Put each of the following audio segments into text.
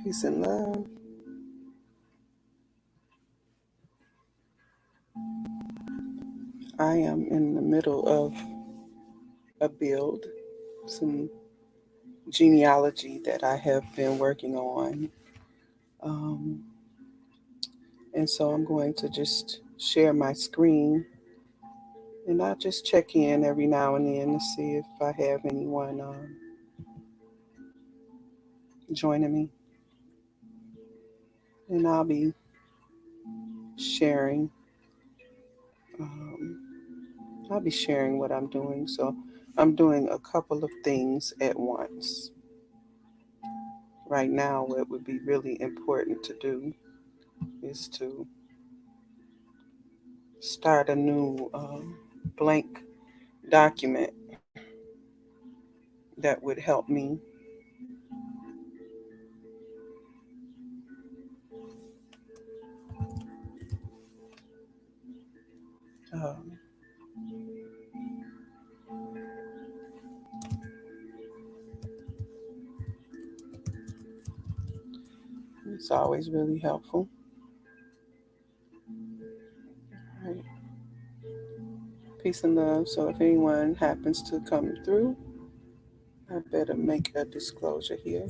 Peace and love. I am in the middle of a build, some genealogy that I have been working on. Um, and so I'm going to just share my screen and I'll just check in every now and then to see if I have anyone joining me. And sharing. Um, I'll be sharing what I'm doing. So I'm doing a couple of things at once. Right now, what would be really important to do is to start a new blank document that would help me um, it's always really helpful. Right. Peace and love. So if anyone happens to come through, I better make a disclosure here.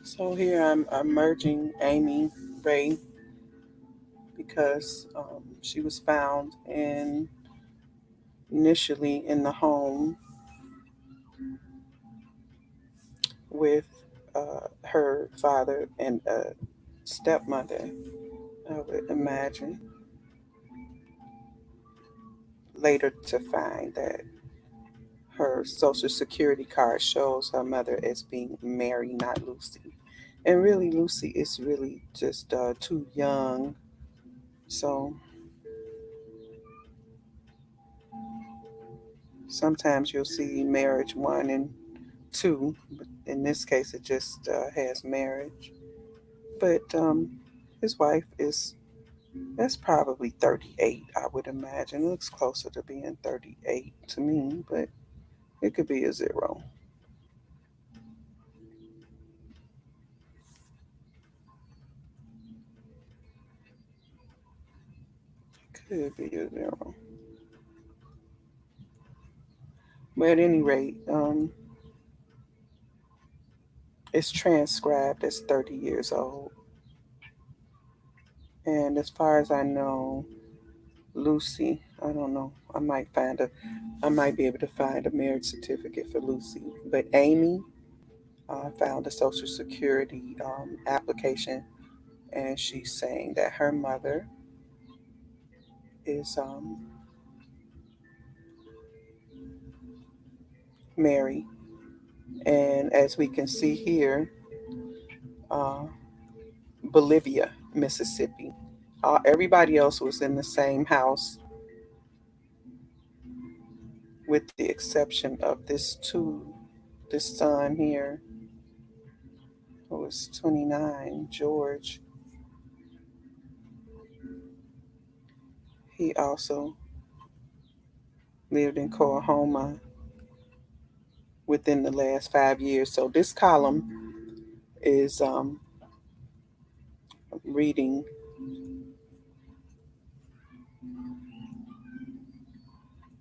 So here I'm merging Amy Ray because she was found initially in the home with her father and a stepmother, I would imagine, later to find that her social security card shows her mother as being Mary, not Lucy. And really, Lucy is really just too young. So sometimes you'll see marriage one and two, but in this case, it just has marriage. But his wife is, that's probably 38, I would imagine. It looks closer to being 38 to me, but it could be a zero. Could be a zero. But at any rate, it's transcribed as 30 years old. And as far as I know, Lucy, I don't know. I might be able to find a marriage certificate for Lucy. But Amy found a Social Security application, and she's saying that her mother is Mary. And as we can see here, uh, Bolivia, Mississippi. Everybody else was in the same house, with the exception of this son here. who was 29, George, he also lived in Coahoma within the last 5 years. So this column is reading,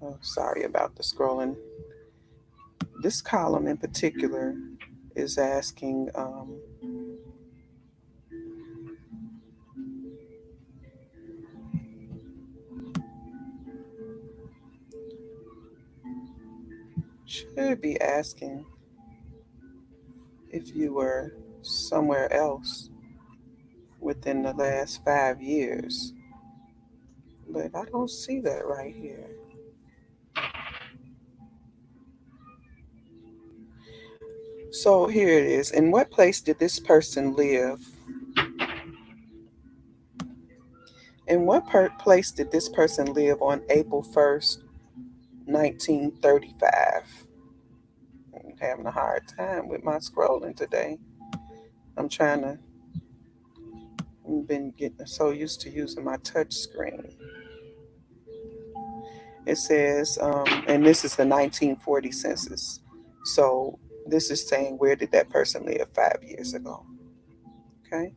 oh, sorry about the scrolling. This column in particular is asking, should be asking if you were somewhere else within the last 5 years, but I don't see that right here. So here it is. In what place did this person live? In what place did this person live on April 1st, 1935? I'm having a hard time with my scrolling today. I've been getting so used to using my touch screen. It says, and this is the 1940 census. So this is saying, where did that person live 5 years ago? Okay.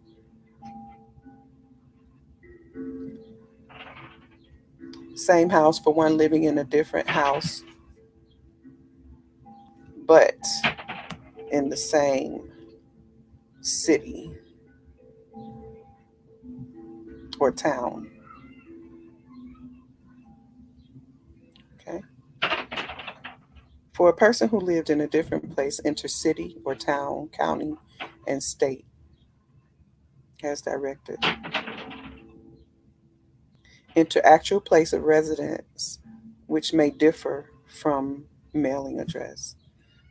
Same house for one living in a different house, but in the same city or town. Okay. For a person who lived in a different place, enter city or town, county, and state as directed. Enter actual place of residence, which may differ from mailing address.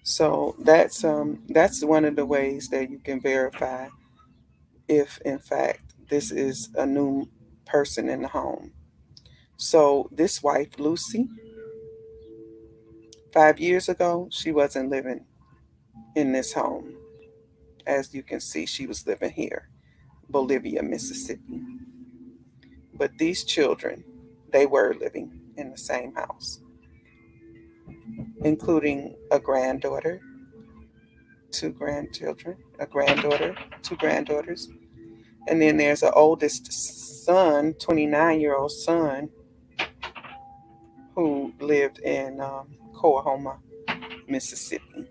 So that's one of the ways that you can verify if in fact this is a new person in the home. So this wife, Lucy, 5 years ago, she wasn't living in this home. As you can see, she was living here, Bolivia, Mississippi. But these children, they were living in the same house, including a granddaughter, two grandchildren, a granddaughter, two granddaughters. And then there's an oldest son, 29-year-old son, who lived in Coahoma, Mississippi.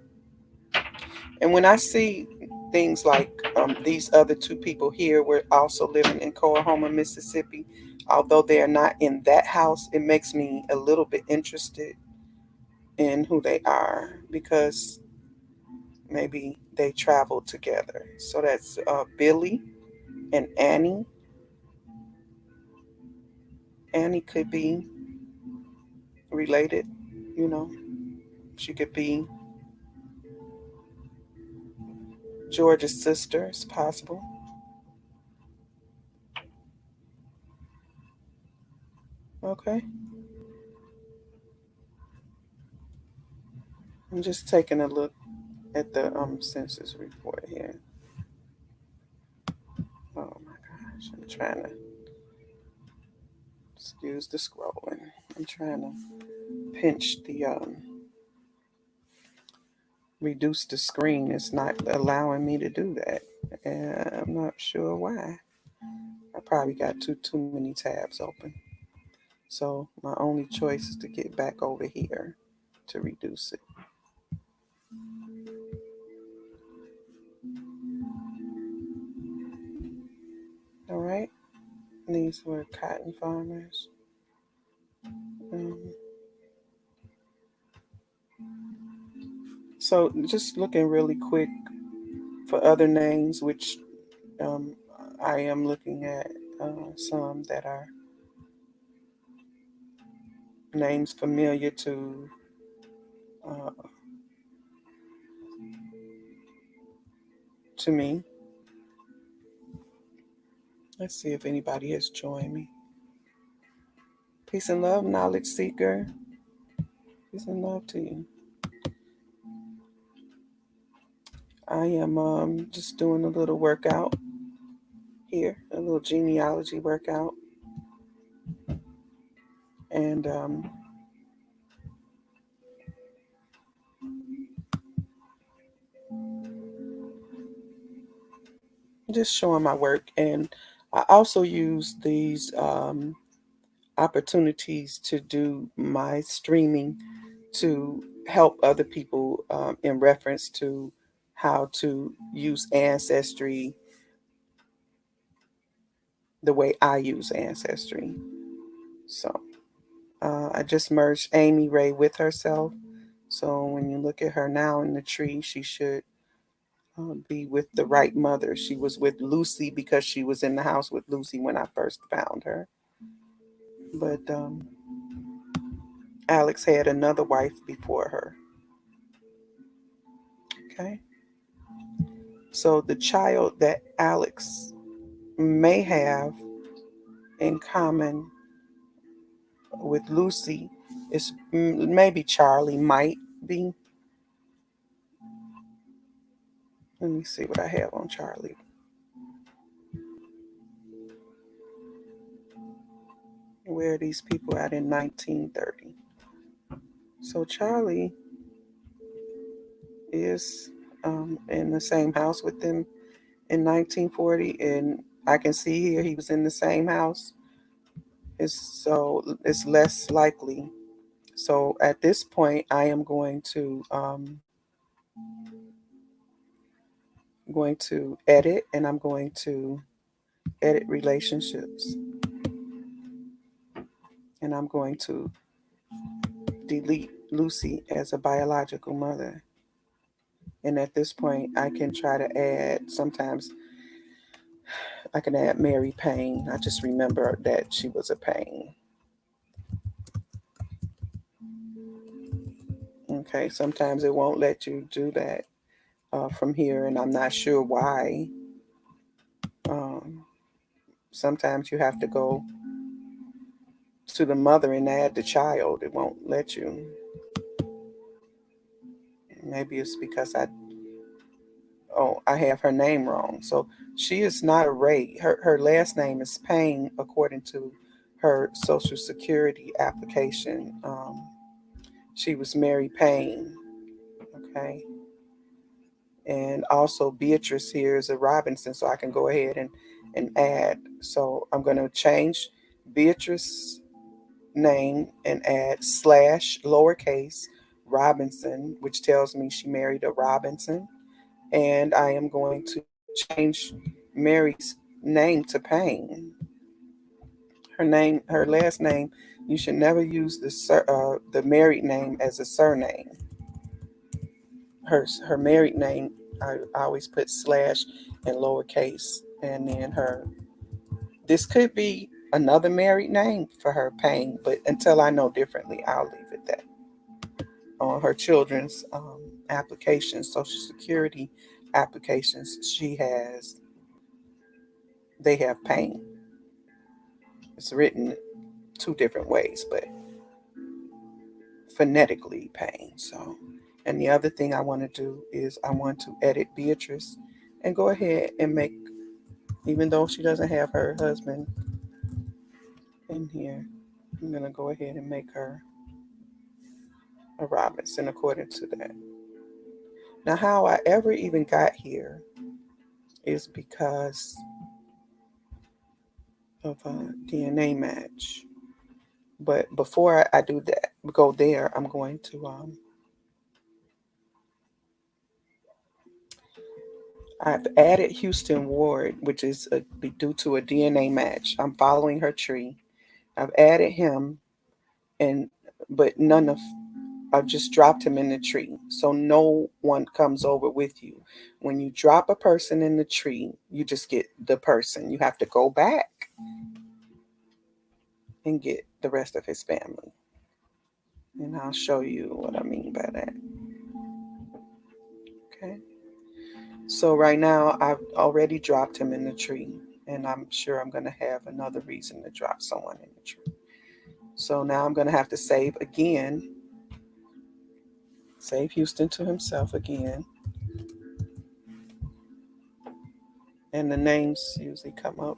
And when I see things like these other two people here were also living in Coahoma, Mississippi, although they are not in that house, it makes me a little bit interested in who they are because maybe they traveled together. So that's Billy and Annie. Annie could be related, you know, she could be George's sister, it's possible. Okay. I'm just taking a look at the census report here. Oh my gosh, I'm trying to excuse the scrolling. I'm trying to pinch the reduce the screen. It's not allowing me to do that. And I'm not sure why. I probably got too many tabs open. So my only choice is to get back over here to reduce it. All right. These were cotton farmers. Um, so just looking really quick for other names, which um, I am looking at some that are names familiar uh, to me. Let's see if anybody has joined me. Peace and love, knowledge seeker. Peace and love to you. I am just doing a little workout here, a little genealogy workout, and just showing my work. And I also use these opportunities to do my streaming to help other people in reference to how to use Ancestry the way I use Ancestry. So I just merged Amy Ray with herself. So when you look at her now in the tree, she should be with the right mother. She was with Lucy because she was in the house with Lucy when I first found her. But Alex had another wife before her. Okay. So the child that Alex may have in common with Lucy is maybe Charlie, might be. Let me see what I have on Charlie. Where are these people at in 1930? So Charlie is in the same house with them in 1940, and I can see here he was in the same house. It's less likely. So at this point, I am going to edit, and I'm going to edit relationships, and I'm going to delete Lucy as a biological mother. And at this point, I can try to add, sometimes I can add Mary Payne. I just remember that she was a Payne. Okay, sometimes it won't let you do that from here, and I'm not sure why. Um, Sometimes you have to go to the mother and add the child. It won't let you. Maybe it's because I have her name wrong. So she is not a Ray. Her last name is Payne according to her Social Security application. She was Mary Payne. Okay. And also Beatrice here is a Robinson, so I can go ahead and add. So I'm going to change Beatrice name and add slash lowercase Robinson, which tells me she married a Robinson. And I am going to change Mary's name to Payne. Her last name, you should never use the married name as a surname. Her married name, I always put slash and lowercase, and then her. This could be another married name for her, Payne, but until I know differently, I'll leave it that. On her children's applications, Social Security applications, they have Payne. It's written two different ways, but phonetically Payne. So, and the other thing I want to do is I want to edit Beatrice and go ahead and make, even though she doesn't have her husband in here, I'm going to go ahead and make her a Robinson according to that. Now, how I ever even got here is because of a DNA match. But before I do that, go there, I'm going to I've added Houston Ward, which is due to a DNA match. I'm following her tree. I've added him, and but I've just dropped him in the tree, so no one comes over with you. When you drop a person in the tree, you just get the person. You have to go back and get the rest of his family, and I'll show you what I mean by that. Okay. So right now I've already dropped him in the tree, and I'm sure I'm going to have another reason to drop someone in the tree. So now I'm going to have to save again, save Houston to himself again. and the names usually come up,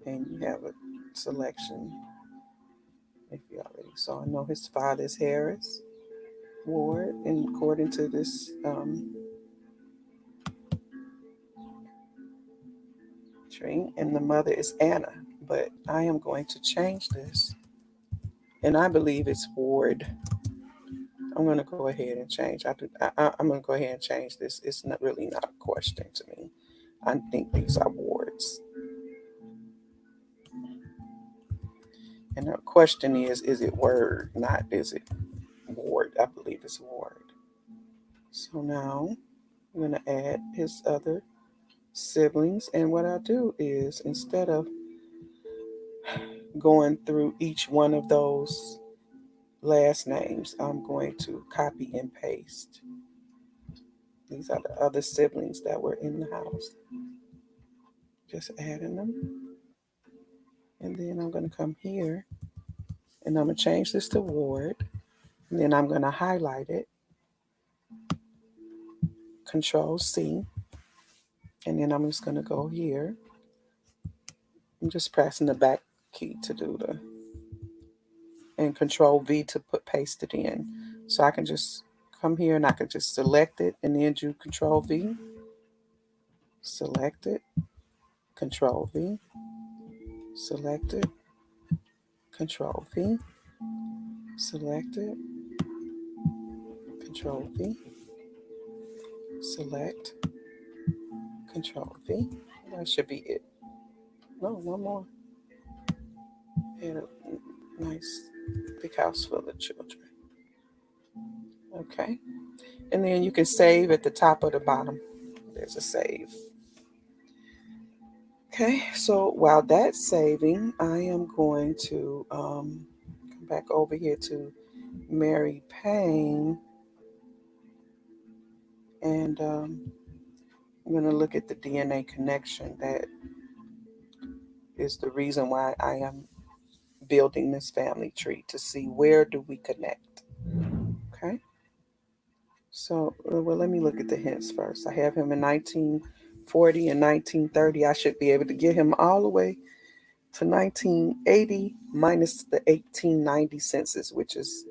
and you have a selection. If you already saw, I know his father is Harris Ward, and according to this tree, and the mother is Anna. But I am going to change this, and I believe it's Ward. I'm going to go ahead and change. I'm going to go ahead and change this. It's not really not a question to me. I think these are wards. And the question is it word, not is it ward? I believe it's ward. So now I'm going to add his other siblings. And what I do is, instead of going through each one of those last names, I'm going to copy and paste. These are the other siblings that were in the house. Just adding them. And then I'm going to come here and I'm going to change this to Ward. And then I'm going to highlight it. Control C. And then I'm just going to go here. I'm just pressing the back key to do the, and Control V to paste it in. So I can just come here and I can just select it and then do Control V. Select it. Control V. Select it. Control V. Select it. Control V. Select. Control V. That should be it. No, one more. And a nice big house full of children. Okay. And then you can save at the top or the bottom. There's a save. Okay, so while that's saving, I am going to come back over here to Mary Payne. And I'm going to look at the DNA connection. That is the reason why I am building this family tree, to see where do we connect. Okay. So, well, let me look at the hints first. I have him in 1940 and 1930. I should be able to get him all the way to 1980 minus the 1890 census, which is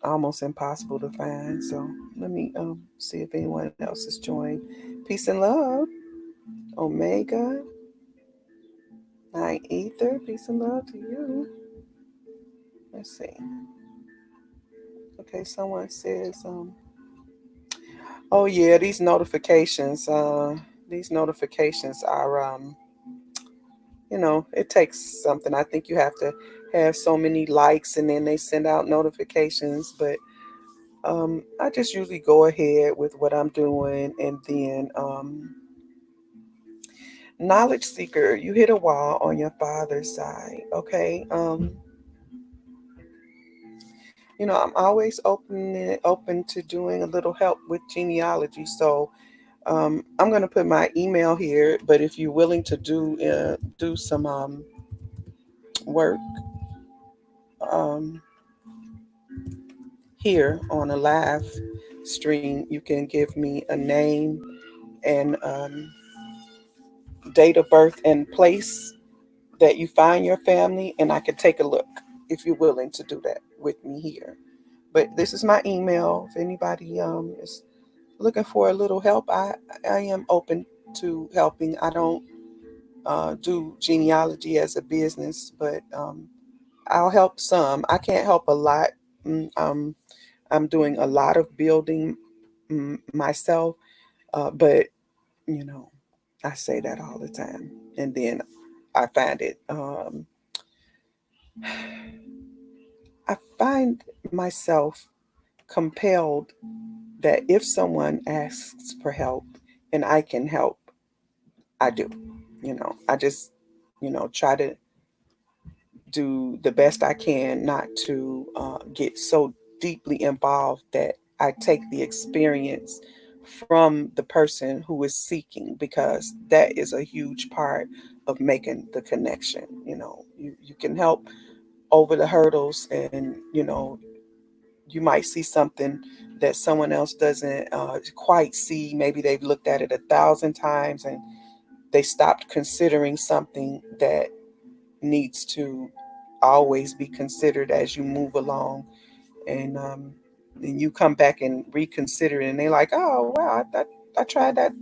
almost impossible to find. So let me see if anyone else has joined. Peace and love. Omega. Nine Ether. Peace and love to you. Let's see. Okay, someone says, oh yeah, these notifications are, it takes something. I think you have to have so many likes and then they send out notifications. But I just usually go ahead with what I'm doing. And then knowledge seeker, you hit a wall on your father's side. Okay. I'm always open to doing a little help with genealogy. So I'm going to put my email here, but if you're willing to do some work here on a live stream, you can give me a name and date of birth and place that you find your family, and I can take a look if you're willing to do that with me here. But this is my email. If anybody is looking for a little help, I am open to helping. I don't do genealogy as a business, but I'll help some. I can't help a lot. I'm doing a lot of building myself, but I say that all the time, and then I find it. I find myself compelled that if someone asks for help and I can help, I do. I just, try to do the best I can not to get so deeply involved that I take the experience from the person who is seeking, because that is a huge part of making the connection. You can help over the hurdles and, you might see something that someone else doesn't quite see. Maybe they've looked at it 1,000 times and they stopped considering something that needs to always be considered as you move along. And then you come back and reconsider it, and they're like, "Oh wow, I tried that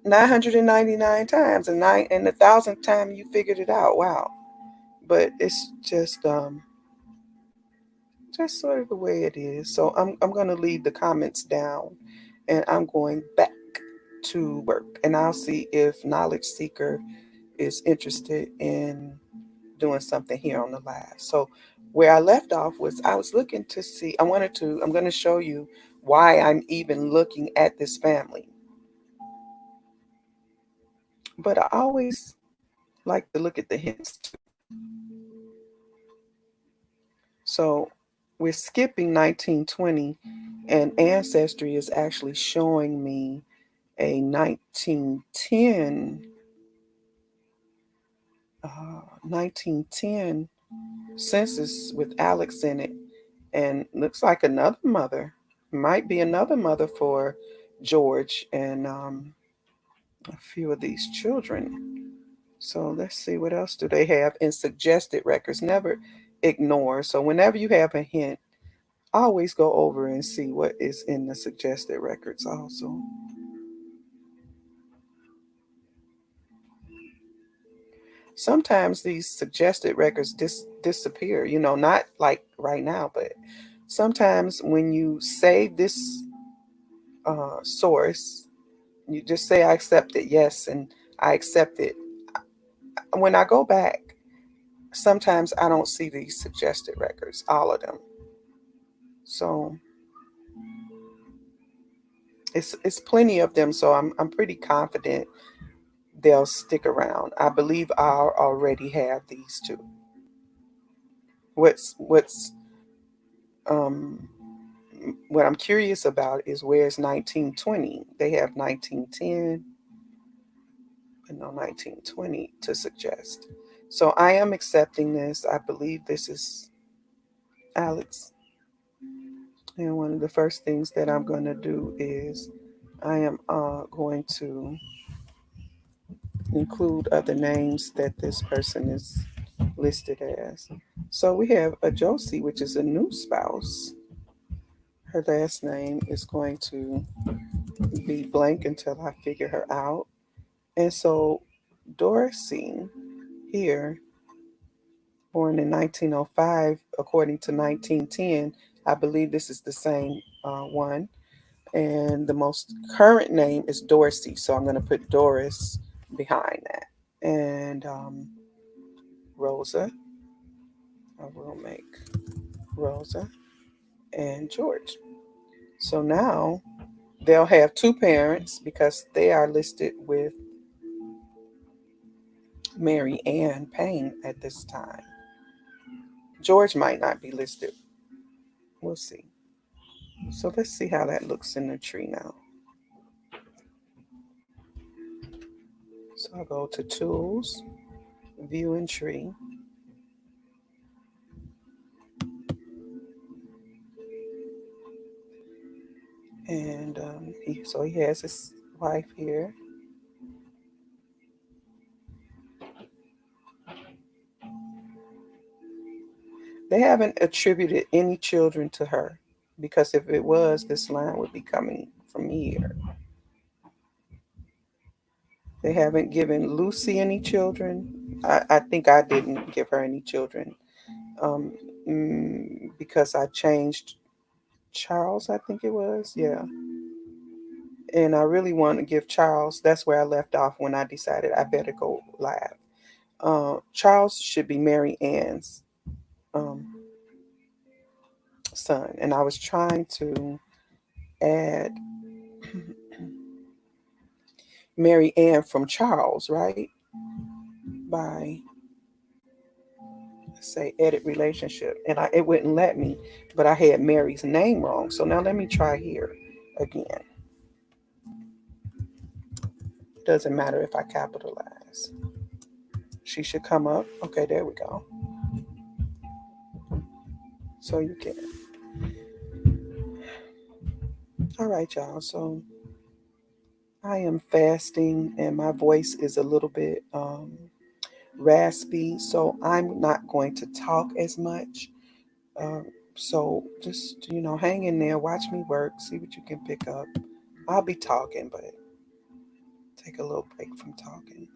999 times, and the 1,000th time you figured it out. Wow!" But it's just sort of the way it is. So I'm going to leave the comments down, and I'm going back to work, and I'll see if Knowledge Seeker is interested in doing something here on the live. So where I left off was I was looking to see, I'm going to show you why I'm even looking at this family. But I always like to look at the hints too. So we're skipping 1920, and Ancestry is actually showing me a 1910 census with Alex in it, and looks like another mother. Might be another mother for George and a few of these children. So let's see, what else do they have in suggested records? Never ignore. So whenever you have a hint, always go over and see what is in the suggested records also. Sometimes these suggested records disappear, not like right now, but sometimes when you save this source, you just say, I accept it, yes, and I accept it. When I go back, sometimes I don't see these suggested records, all of them. So it's plenty of them, so I'm pretty confident they'll stick around. I believe I already have these two. What's um what I'm curious about is where's 1920? They have 1910 and no 1920 to suggest. So I am accepting this. I believe this is Alex. And one of the first things that I'm going to do is I am going to include other names that this person is listed as. So we have a Josie, which is a new spouse. Her last name is going to be blank until I figure her out. And so Dorsey here, born in 1905, according to 1910, I believe this is the same one. And the most current name is Dorsey. So I'm going to put Doris behind that. And Rosa, I will make Rosa and George. So now they'll have two parents because they are listed with Mary Ann Payne at this time. George might not be listed. We'll see. So let's see how that looks in the tree now. So I'll go to Tools, View and Tree. And he has his wife here. They haven't attributed any children to her because if it was, this line would be coming from here. They haven't given Lucy any children. I think I didn't give her any children um, because I changed Charles, I think it was. Yeah. And I really want to give Charles, that's where I left off when I decided I better go live. Charles should be Mary Ann's um, son. And I was trying to add Mary Ann from Charles, right? By, let's say, edit relationship. And it wouldn't let me, but I had Mary's name wrong. So now let me try here again. It doesn't matter if I capitalize. She should come up. Okay, there we go. So you can. All right, y'all. So I am fasting and my voice is a little bit raspy, so I'm not going to talk as much. Uh, so just, hang in there, watch me work, see what you can pick up. I'll be talking, but take a little break from talking.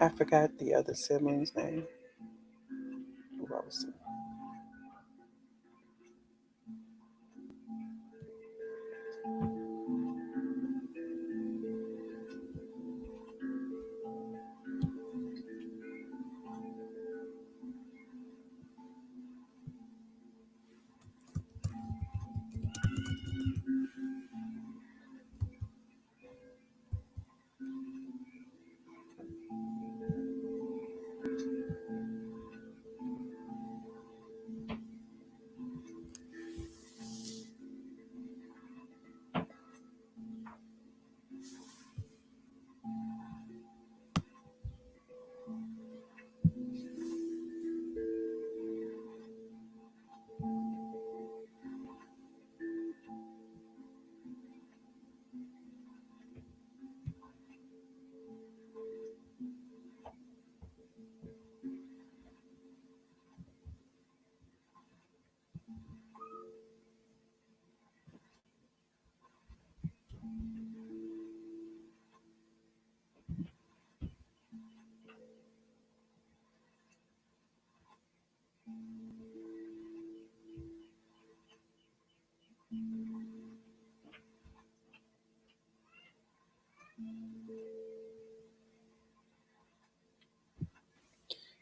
I forgot the other sibling's name. What was it?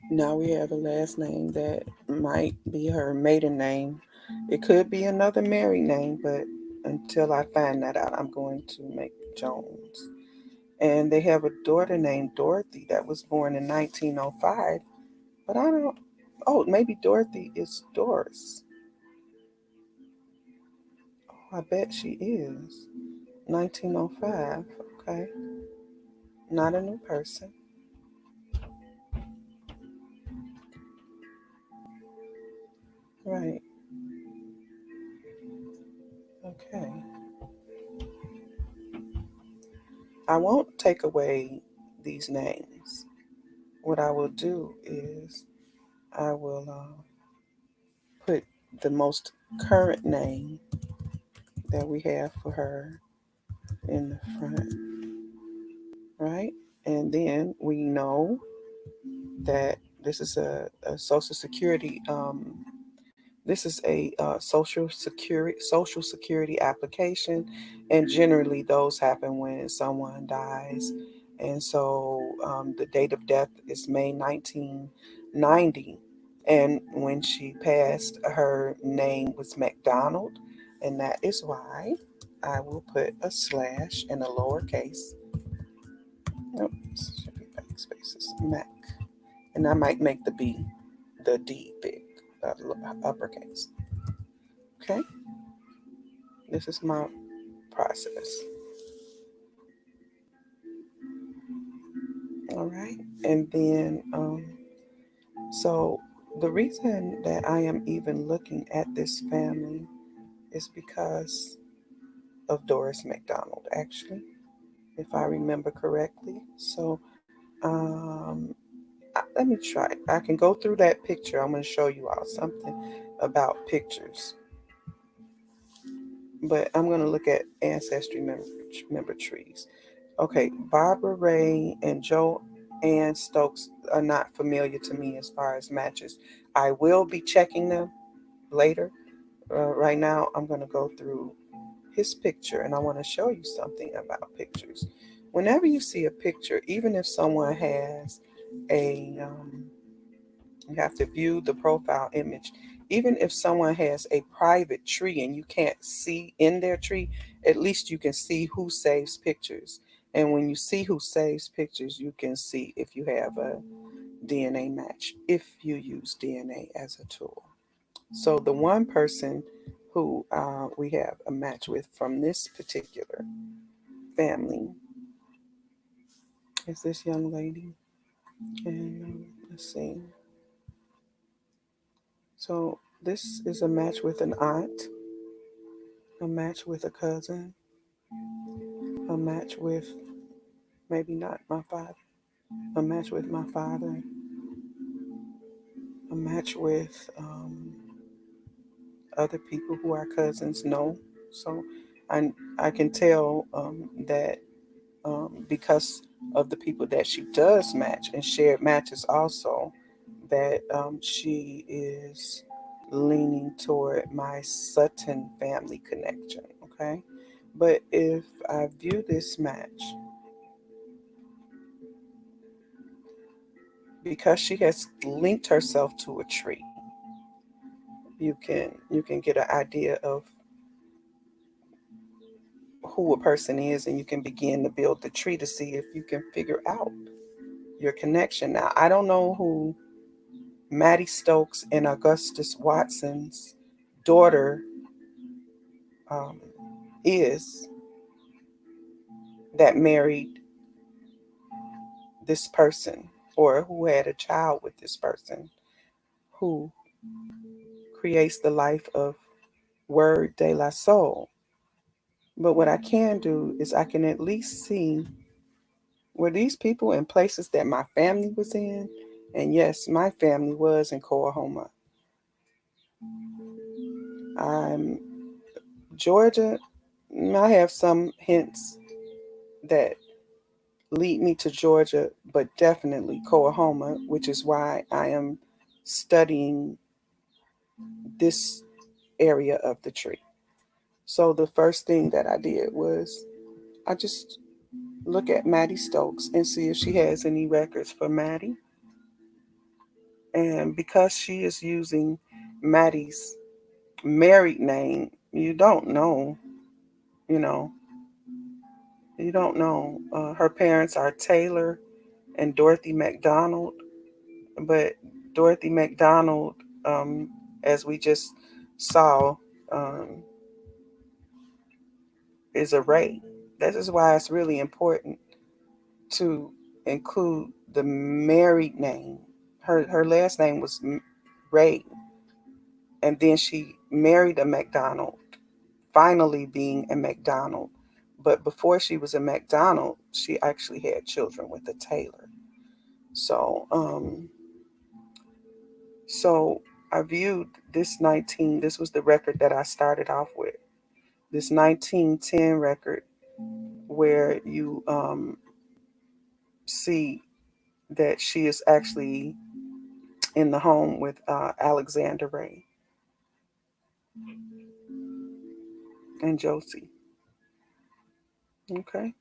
Now we have a last name that might be her maiden name. It could be another married name, but until I find that out, I'm going to make Jones. And they have a daughter named Dorothy that was born in 1905. But I don't. Oh, maybe Dorothy is Doris. Oh, I bet she is. 1905. Okay. Not a new person. Right. Okay. I won't take away these names. What I will do is I will put the most current name that we have for her in the front, right? And then we know that this is a Social Security This is a social security application, and generally those happen when someone dies. And so the date of death is May 1990, and when she passed, her name was McDonald, and that is why I will put a slash in a lowercase. Nope, should be backspaces. Mac, and I might make the D big, uppercase. Okay, this is my process. All right, and then so the reason that I am even looking at this family is because of Doris McDonald, actually, if I remember correctly. So let me try. I can go through that picture. I'm going to show you all something about pictures, but I'm going to look at ancestry member trees. Okay, Barbara Ray and Joanne Stokes are not familiar to me as far as matches. I will be checking them later. Right now, I'm going to go through his picture, and I want to show you something about pictures. Whenever you see a picture, even if someone has you have to view the profile image. Even if someone has a private tree and you can't see in their tree, at least you can see who saves pictures. And when you see who saves pictures, you can see if you have a DNA match, if you use DNA as a tool. So the one person who we have a match with from this particular family is this young lady. And let's see. So this is a match with an aunt, a match with a cousin, a match with maybe not my father, a match with my father, a match with other people who our cousins know. So I can tell that because of the people that she does match and shared matches also, that she is leaning toward my Sutton family connection. Okay. But if I view this match, because she has linked herself to a tree, you can get an idea of who a person is, and you can begin to build the tree to see if you can figure out your connection. Now, I don't know who Maddie Stokes and Augustus Watson's daughter um, is that married this person, or who had a child with this person, who creates the life of Word de la Soul. But what I can do is I can at least see, were these people in places that my family was in? And yes, my family was in Coahoma. I'm Georgia. I have some hints that lead me to Georgia, but definitely Coahoma, which is why I am studying this area of the tree. So the first thing that I did was I just look at Maddie Stokes and see if she has any records for Maddie. And because she is using Maddie's married name, you know, you don't know. Her parents are Taylor and Dorothy McDonald, but Dorothy McDonald, um, as we just saw, um, is a Ray. This is why it's really important to include the married name. Her last name was Ray, and then she married a McDonald, finally being a McDonald. But before she was a McDonald, she actually had children with a Taylor. So, so I viewed this 19. This was the record that I started off with. This 1910 record, where you see that she is actually in the home with Alexander Ray. and Josie. Okay.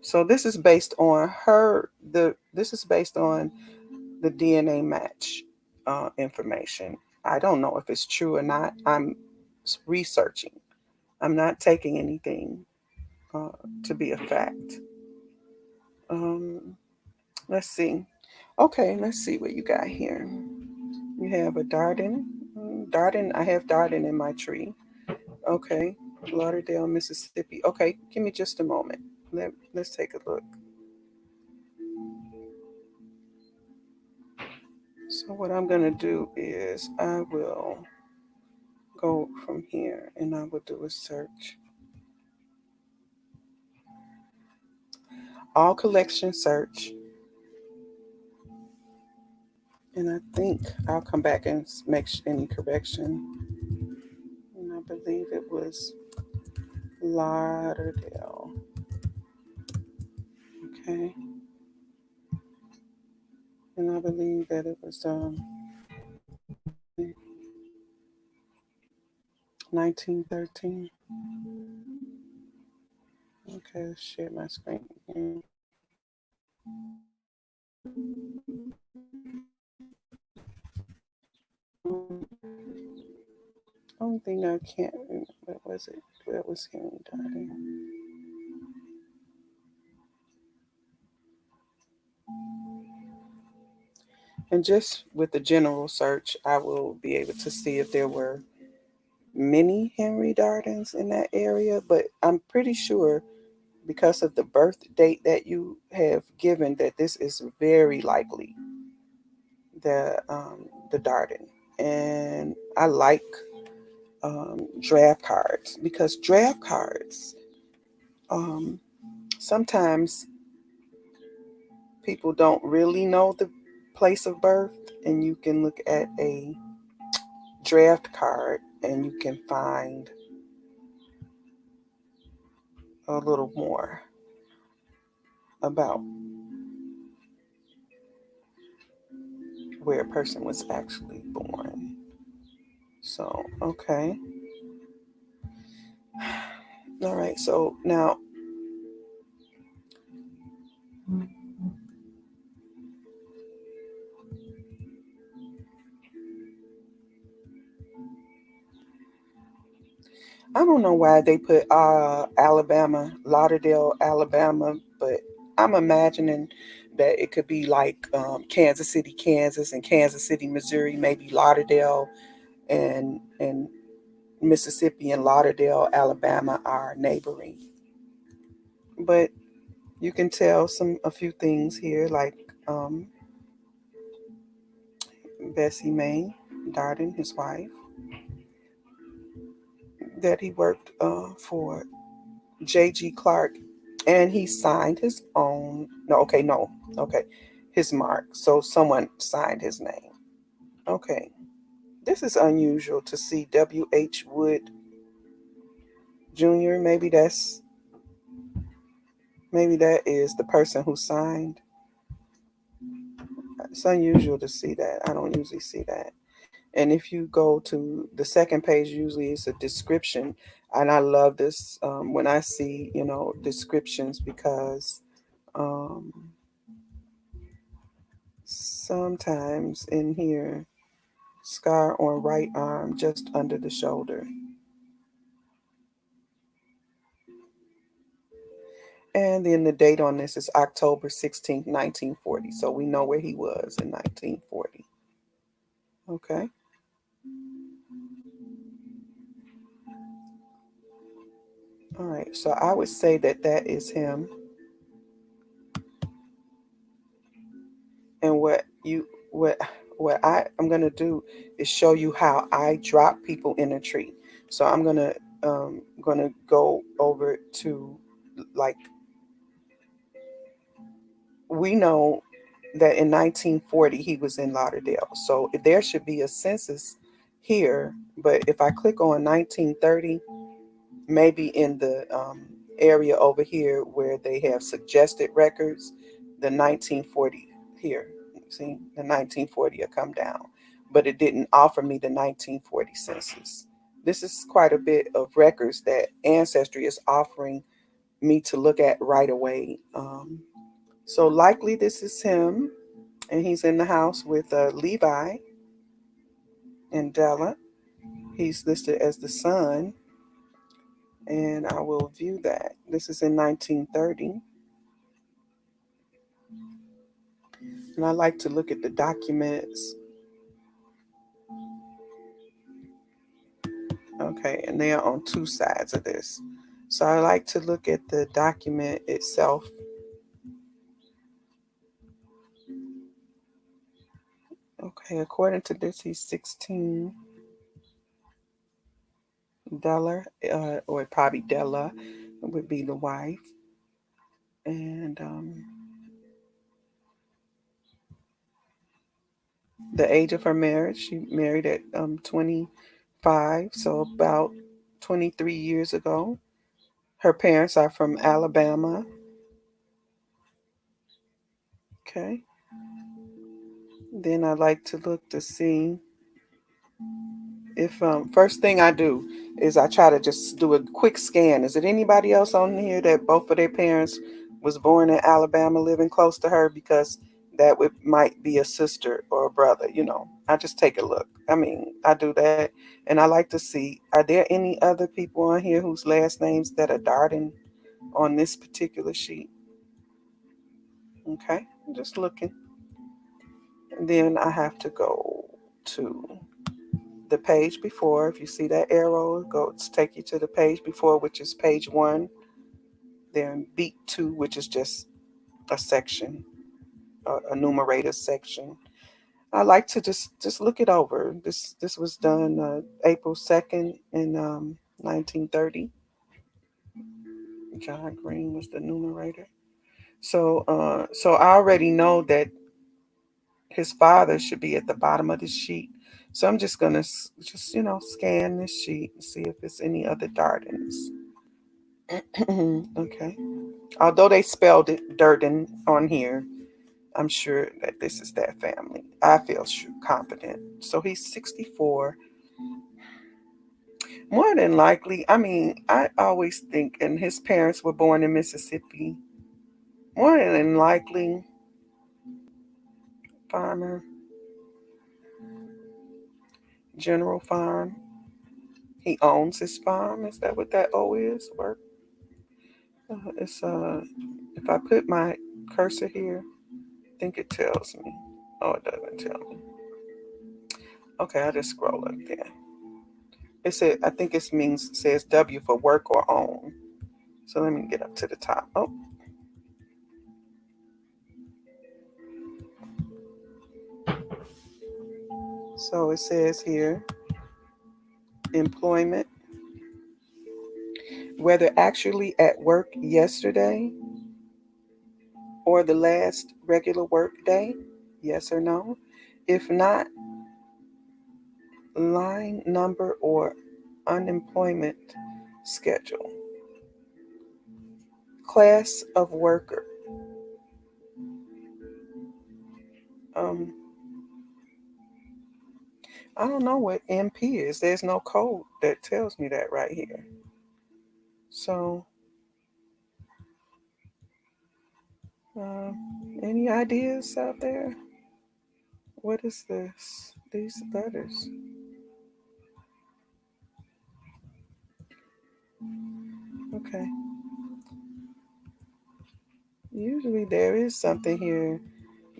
So this is based on this is based on the DNA match information. I don't know if it's true or not. I'm researching. I'm not taking anything uh, to be a fact. Um, let's see. Okay, let's see what you got here. You have a Darden. Darden, I have Darden in my tree. Okay, Lauderdale, Mississippi. Okay, give me just a moment. Let's take a look. So what I'm going to do is I will go from here and I will do a search. All collection search. And I think I'll come back and make any correction. And I believe it was Lauderdale. Okay. And I believe that it was 1913. Okay, let's share my screen again. Only thing I can't remember, what was it? Where was Henry Darden? And just with the general search, I will be able to see if there were many Henry Dardens in that area. But I'm pretty sure because of the birth date that you have given that this is very likely the the Darden. And I like draft cards because draft cards um, sometimes people don't really know the place of birth, and you can look at a draft card and you can find a little more about where a person was actually born. So, okay. All right. So now I don't know why they put Alabama, Lauderdale, Alabama, but I'm imagining that it could be like Kansas City, Kansas, and Kansas City, Missouri, maybe Lauderdale and Mississippi and Lauderdale, Alabama are neighboring. But you can tell a few things here, like um, Bessie Mae Darden, his wife, that he worked for J.G. Clark, and he signed his own. No, okay, no, okay, his mark. So someone signed his name. Okay, this is unusual to see W.H. Wood Jr. Maybe that is the person who signed. It's unusual to see that. I don't usually see that. And if you go to the second page, usually it's a description. And I love this when I see, descriptions because um, sometimes in here, scar on right arm just under the shoulder. And then the date on this is October 16th, 1940. So we know where he was in 1940. Okay. All right. So I would say that that is him. And what I'm gonna do is show you how I drop people in a tree. So I'm gonna go over to, like, we know that in 1940 he was in Lauderdale. So there should be a census here. But if I click on 1930, maybe in the area over here where they have suggested records, the 1940 here. See, the 1940 will come down. but it didn't offer me the 1940 census. This is quite a bit of records that Ancestry is offering me to look at right away. So likely this is him, and he's in the house with Levi and Della. He's listed as the son, and I will view that. This is in 1930, and I like to look at the documents. Okay, and they are on two sides of this. So I like to look at the document itself. Okay, according to this, he's 16. Della, or probably Della, would be the wife. And the age of her marriage, she married at 25, so about 23 years ago. Her parents are from Alabama. Okay. Then I like to look to see if first thing I do is I try to just do a quick scan. Is it anybody else on here that both of their parents was born in Alabama, living close to her? Because that would might be a sister or a brother. I just take a look. I mean, I do that, and I like to see, are there any other people on here whose last names that are Darden on this particular sheet? Okay, I'm just looking. And then I have to go to the page before. If you see that arrow, go take you to the page before, which is page 1. Then beat 2, which is just a section, a numerator section. I like to just look it over. This was done April 2nd in 1930. John Green was the numerator. So I already know that his father should be at the bottom of the sheet. So I'm just gonna just scan this sheet and see if there's any other Dardens. Okay. Although they spelled it Durden on here, I'm sure that this is that family. I feel sure, confident. So he's 64. More than likely, I mean, I always think, and his parents were born in Mississippi. More than likely, farmer, General Farm. He owns his farm. Is that what that O is? Work. It's If I put my cursor here, I think it tells me. Oh, it doesn't tell me. Okay, I'll just scroll up there. It said, I think it says W for work or own. So let me get up to the top. Oh, so it says here, employment, whether actually at work yesterday or the last regular work day, yes or no. If not, line number or unemployment schedule. Class of worker. Um, I don't know what MP is. There's no code that tells me that right here. So, um, any ideas out there? What is this? These letters. Okay. Usually there is something here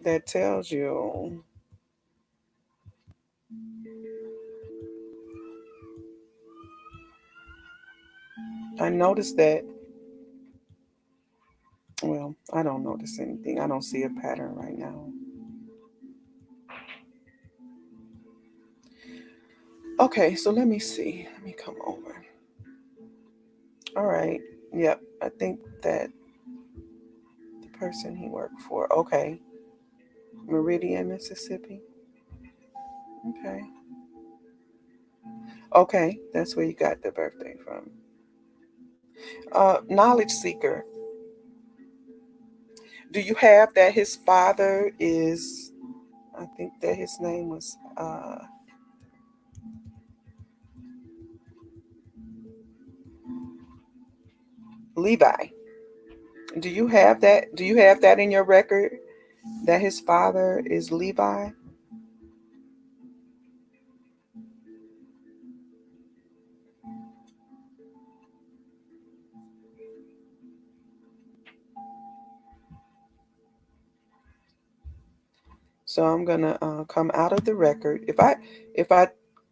that tells you. I noticed that. Well, I don't notice anything. I don't see a pattern right now. Okay, so let me see. Let me come over. All right. Yep. I think that the person he worked for. Okay. Meridian, Mississippi. Okay. Okay. That's where you got the birthday from. Knowledge seeker. Do you have that his father is I think that his name was Levi. Do you have that? Do you have that in your record that his father is Levi? So I'm gonna come out of the record. If I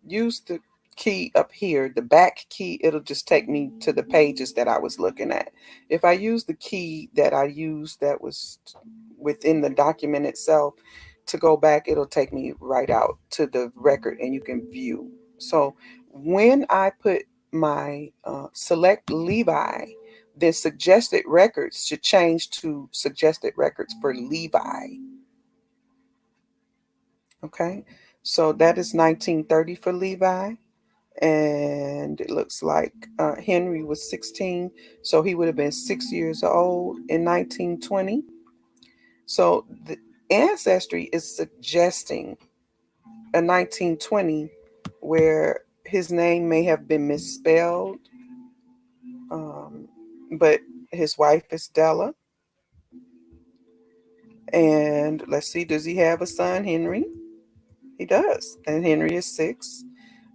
use the key up here, the back key, it'll just take me to the pages that I was looking at. If I use the key that I used that was within the document itself to go back, it'll take me right out to the record and you can view. So when I put my select Levi, then suggested records should change to suggested records for Levi. Okay, so that is 1930 for Levi. And it looks like Henry was 16, so he would have been 6 years old in 1920. So the ancestry is suggesting a 1920 where his name may have been misspelled, um, but his wife is Della. And let's see, does he have a son, Henry? He does, and Henry is 6.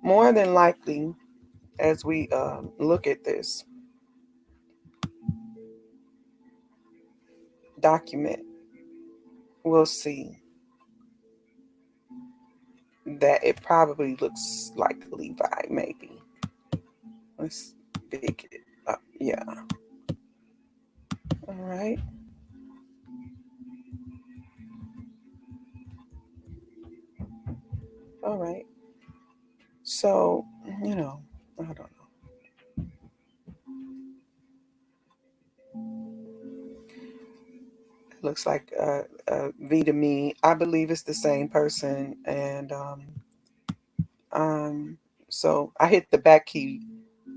More than likely, as we look at this document, we'll see that it probably looks like Levi, maybe. Let's pick it up. Yeah. All right. All right. So, I don't know. It looks like V to me. I believe it's the same person. And um, so I hit the back key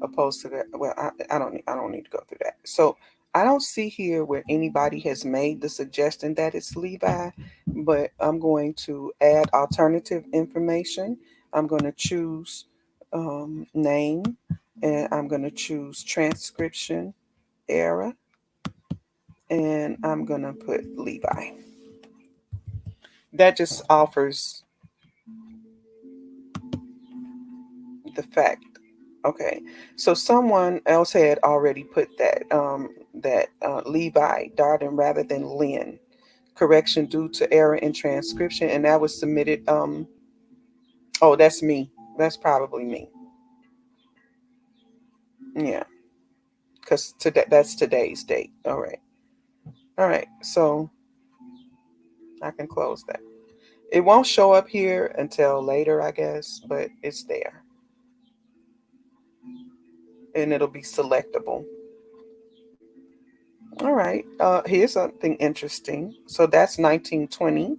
opposed to that. Well, I don't need to go through that. So I don't see here where anybody has made the suggestion that it's Levi, but I'm going to add alternative information. I'm going to choose name, and I'm going to choose transcription era, and I'm going to put Levi. That just offers the fact. Okay, so someone else had already put that Levi Darden rather than Lynn. Correction due to error in transcription, and that was submitted. Oh, that's me. That's probably me. Yeah, because today that's today's date. All right, all right. So I can close that. It won't show up here until later, I guess, but it's there, and it'll be selectable. All right. Here's something interesting. So that's 1920.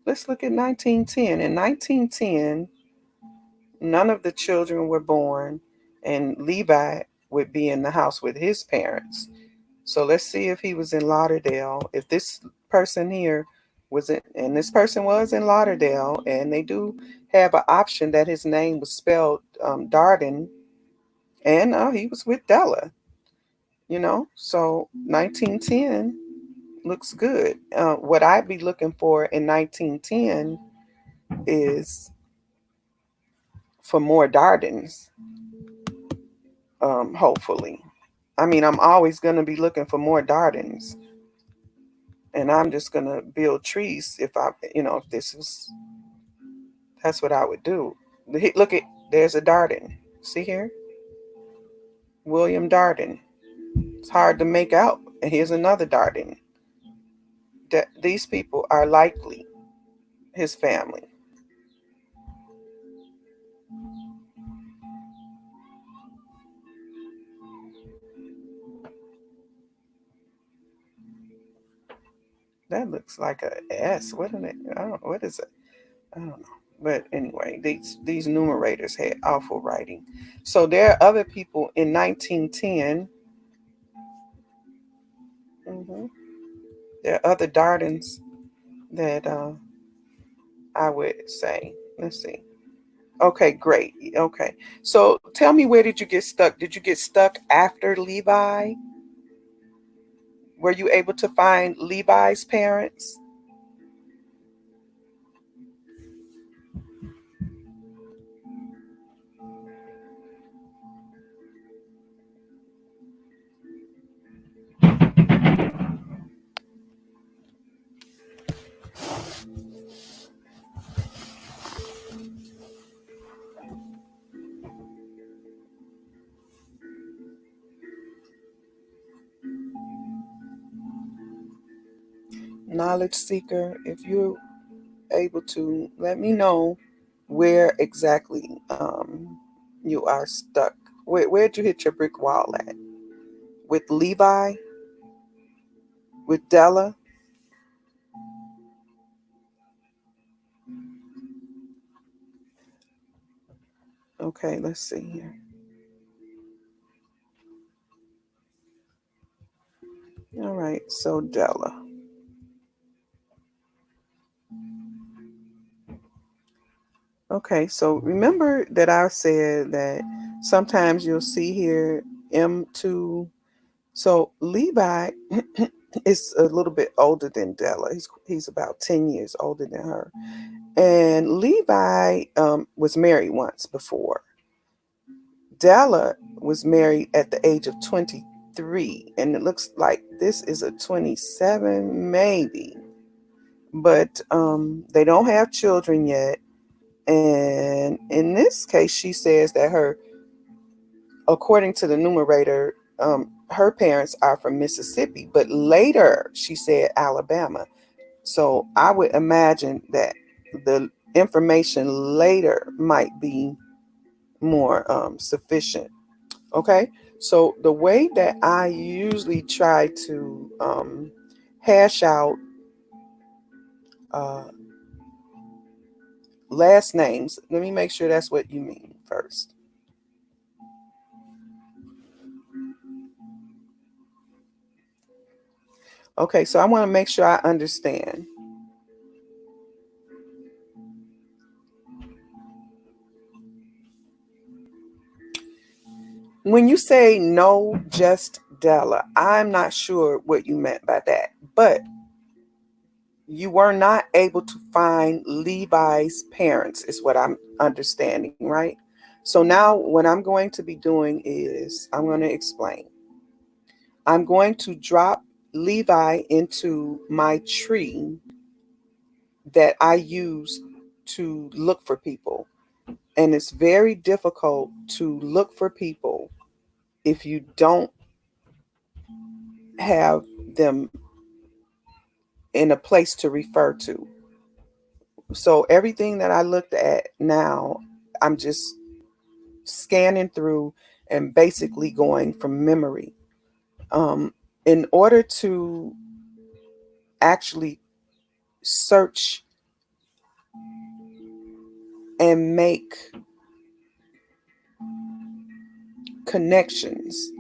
Let's look at 1910. In 1910, none of the children were born, and Levi would be in the house with his parents. So let's see if he was in Lauderdale. If this person here was in, and this person was in Lauderdale, and they do have an option that his name was spelled Darden, and he was with Della, So 1910 looks good. What I'd be looking for in 1910 is for more Dardens, hopefully. I mean, I'm always going to be looking for more Dardens, and I'm just going to build trees if this is, that's what I would do. Look at, there's a Darden. See here? William Darden. It's hard to make out. And here's another Darden. These people are likely his family. That looks like a S. What is it? I don't. What is it? I don't know. But anyway, these numerators had awful writing. So there are other people in 1910. There are other Dardens that I would say. Let's see. Okay, great. Okay. So tell me, where did you get stuck? Did you get stuck after Levi? Were you able to find Levi's parents? Knowledge seeker, if you're able to, let me know where exactly you are stuck. Where'd you hit your brick wall at? With Levi? With Della? Okay, let's see here. All right, so Della. Okay, so remember that I said that sometimes you'll see here M2. So Levi is a little bit older than Della. He's about 10 years older than her. And Levi was married once before. Della was married at the age of 23. And it looks like this is a 27, maybe. But they don't have children yet. And in this case, she says that according to the numerator, her parents are from Mississippi, but later she said Alabama. So I would imagine that the information later might be more sufficient. Okay. So the way that I usually try to hash out uh, last names, let me make sure that's what you mean first. Okay, so I want to make sure I understand. When you say no, just Della, I'm not sure what you meant by that, but you were not able to find Levi's parents, is what I'm understanding, right? So now what I'm going to be doing is I'm going to explain. I'm going to drop Levi into my tree that I use to look for people. And it's very difficult to look for people if you don't have them in a place to refer to. So everything that I looked at now, I'm just scanning through and basically going from memory. In order to actually search and make connections,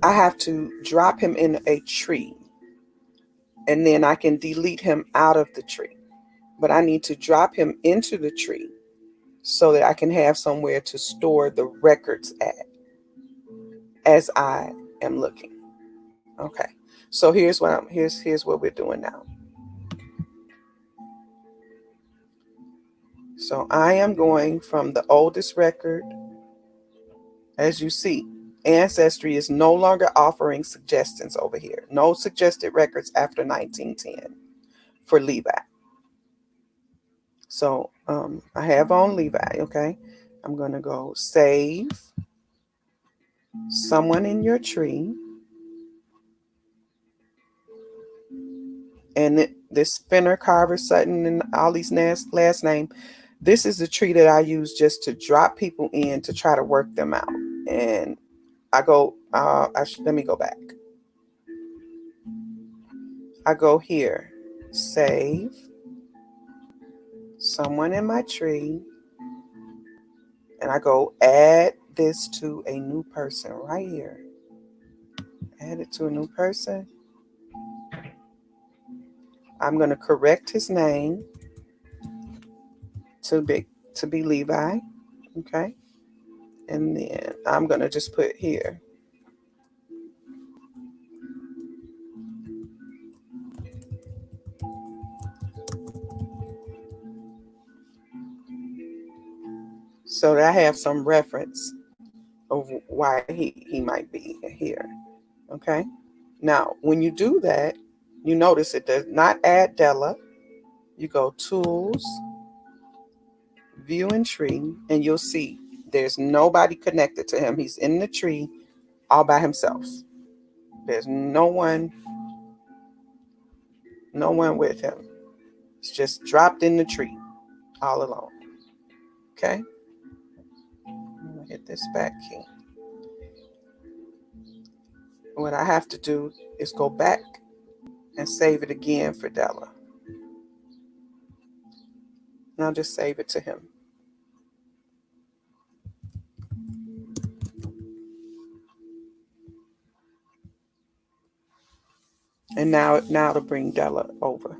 I have to drop him in a tree and then I can delete him out of the tree. But I need to drop him into the tree so that I can have somewhere to store the records at as I am looking. Okay. So here's what we're doing now. So I am going from the oldest record. As you see, Ancestry is no longer offering suggestions over here. No suggested records after 1910 for Levi. So I have on Levi, okay? I'm going to go save someone in your tree. And this Finner, Carver, Sutton, and all these last name, this is the tree that I use just to drop people in to try to work them out. And I go, let me go back. I go here, save someone in my tree, and I go add this to a new person right here. Add it to a new person. I'm going to correct his name to be Levi. Okay. And then I'm going to just put here. So that I have some reference of why he might be here. Okay. Now, when you do that, you notice it does not add Della. You go Tools, View and Tree, and you'll see there's nobody connected to him. He's in the tree all by himself. There's no one with him. It's just dropped in the tree all alone. Okay? I'm gonna hit this back key. What I have to do is go back and save it again for Della. And I'll just save it to him. And now to bring Della over.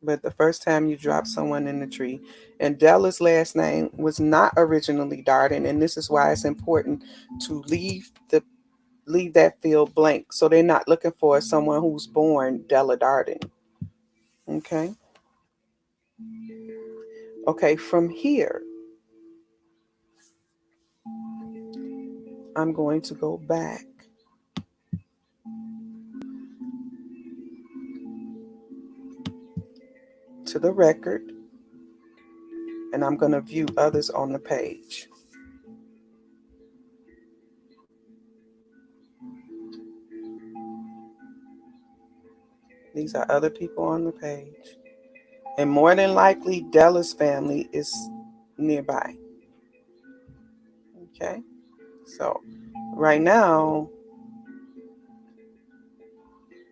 But the first time you drop someone in the tree, and Della's last name was not originally Darden, and this is why it's important to leave that field blank, so they're not looking for someone who's born Della Darden. Okay. Okay, from here, I'm going to go back to the record, and I'm going to view others on the page. These are other people on the page. And more than likely, Della's family is nearby. Okay. So right now,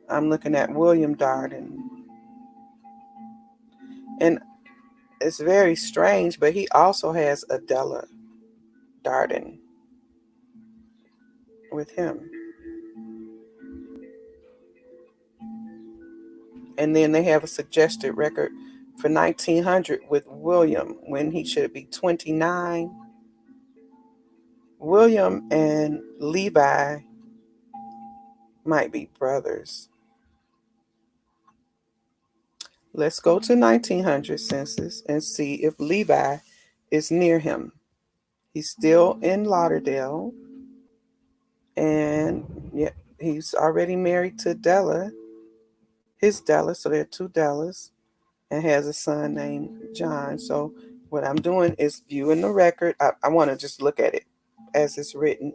I'm looking at William Darden. And it's very strange, but he also has Adela Darden with him. And then they have a suggested record for 1900 with William when he should be 29. William and Levi might be brothers. Let's go to 1900 census and see if Levi is near him. He's still in Lauderdale. And yeah, he's already married to Della, his Della, so there are two Dellas, and has a son named John. So what I'm doing is viewing the record. I want to just look at it as it's written.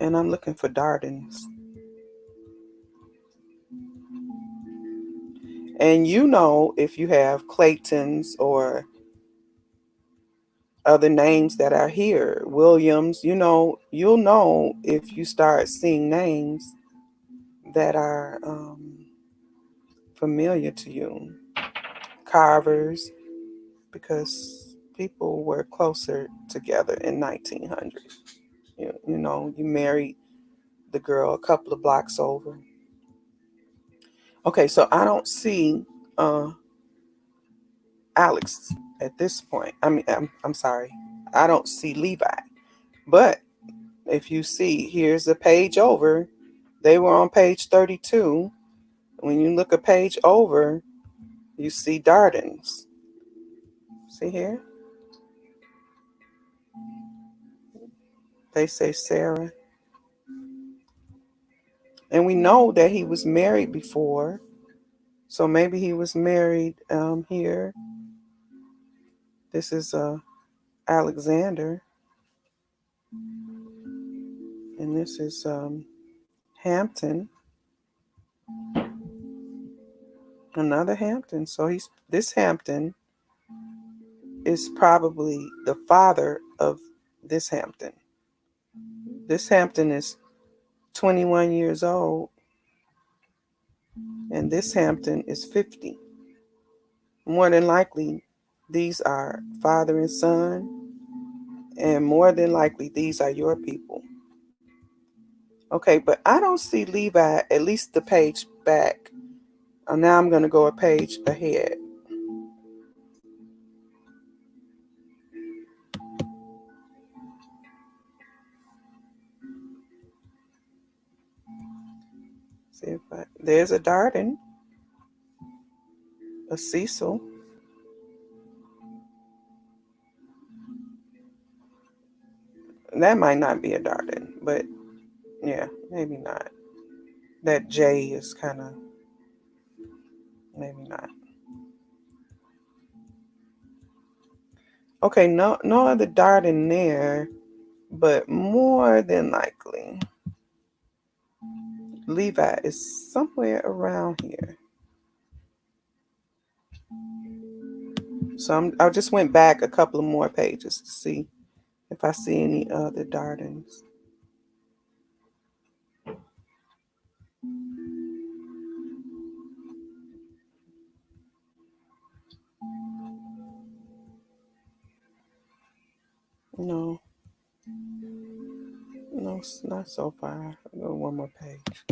And I'm looking for Dardens. And you know, if you have Claytons or other names that are here, Williams, you'll know if you start seeing names that are familiar to you. Carvers, because people were closer together in 1900. You married the girl a couple of blocks over. Okay, so I don't see Alex at this point. I mean, I'm sorry. I don't see Levi. But if you see, here's a page over. They were on page 32. When you look a page over, you see Dardens. See here? They say Sarah. And we know that he was married before. So maybe he was married here. This is Alexander. And this is Hampton. Another Hampton. So this Hampton is probably the father of this Hampton. This Hampton is 21 years old. And this Hampton is 50. More than likely, these are father and son, and more than likely these are your people. Okay, but I don't see Levi, at least the page back. Now I'm going to go a page ahead. See if there's a Darden, a Cecil. That might not be a Darden, but yeah, maybe not. That J is kind of, maybe not. Okay, no other Darden there, but more than likely, Levi is somewhere around here. So I just went back a couple of more pages to see if I see any other Dardens. No, it's not so far. I'll go one more page.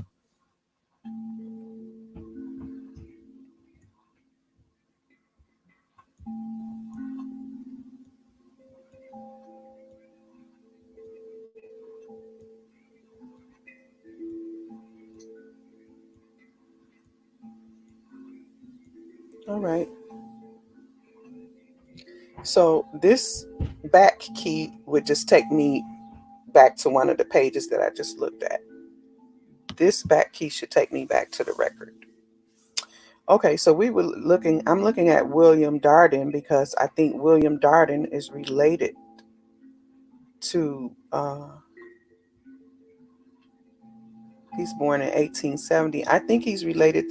All right. So this back key would just take me back to one of the pages that I just looked at. This back key should take me back to the record. Okay, so I'm looking at William Darden because I think William Darden is related to, he's born in 1870. I think he's related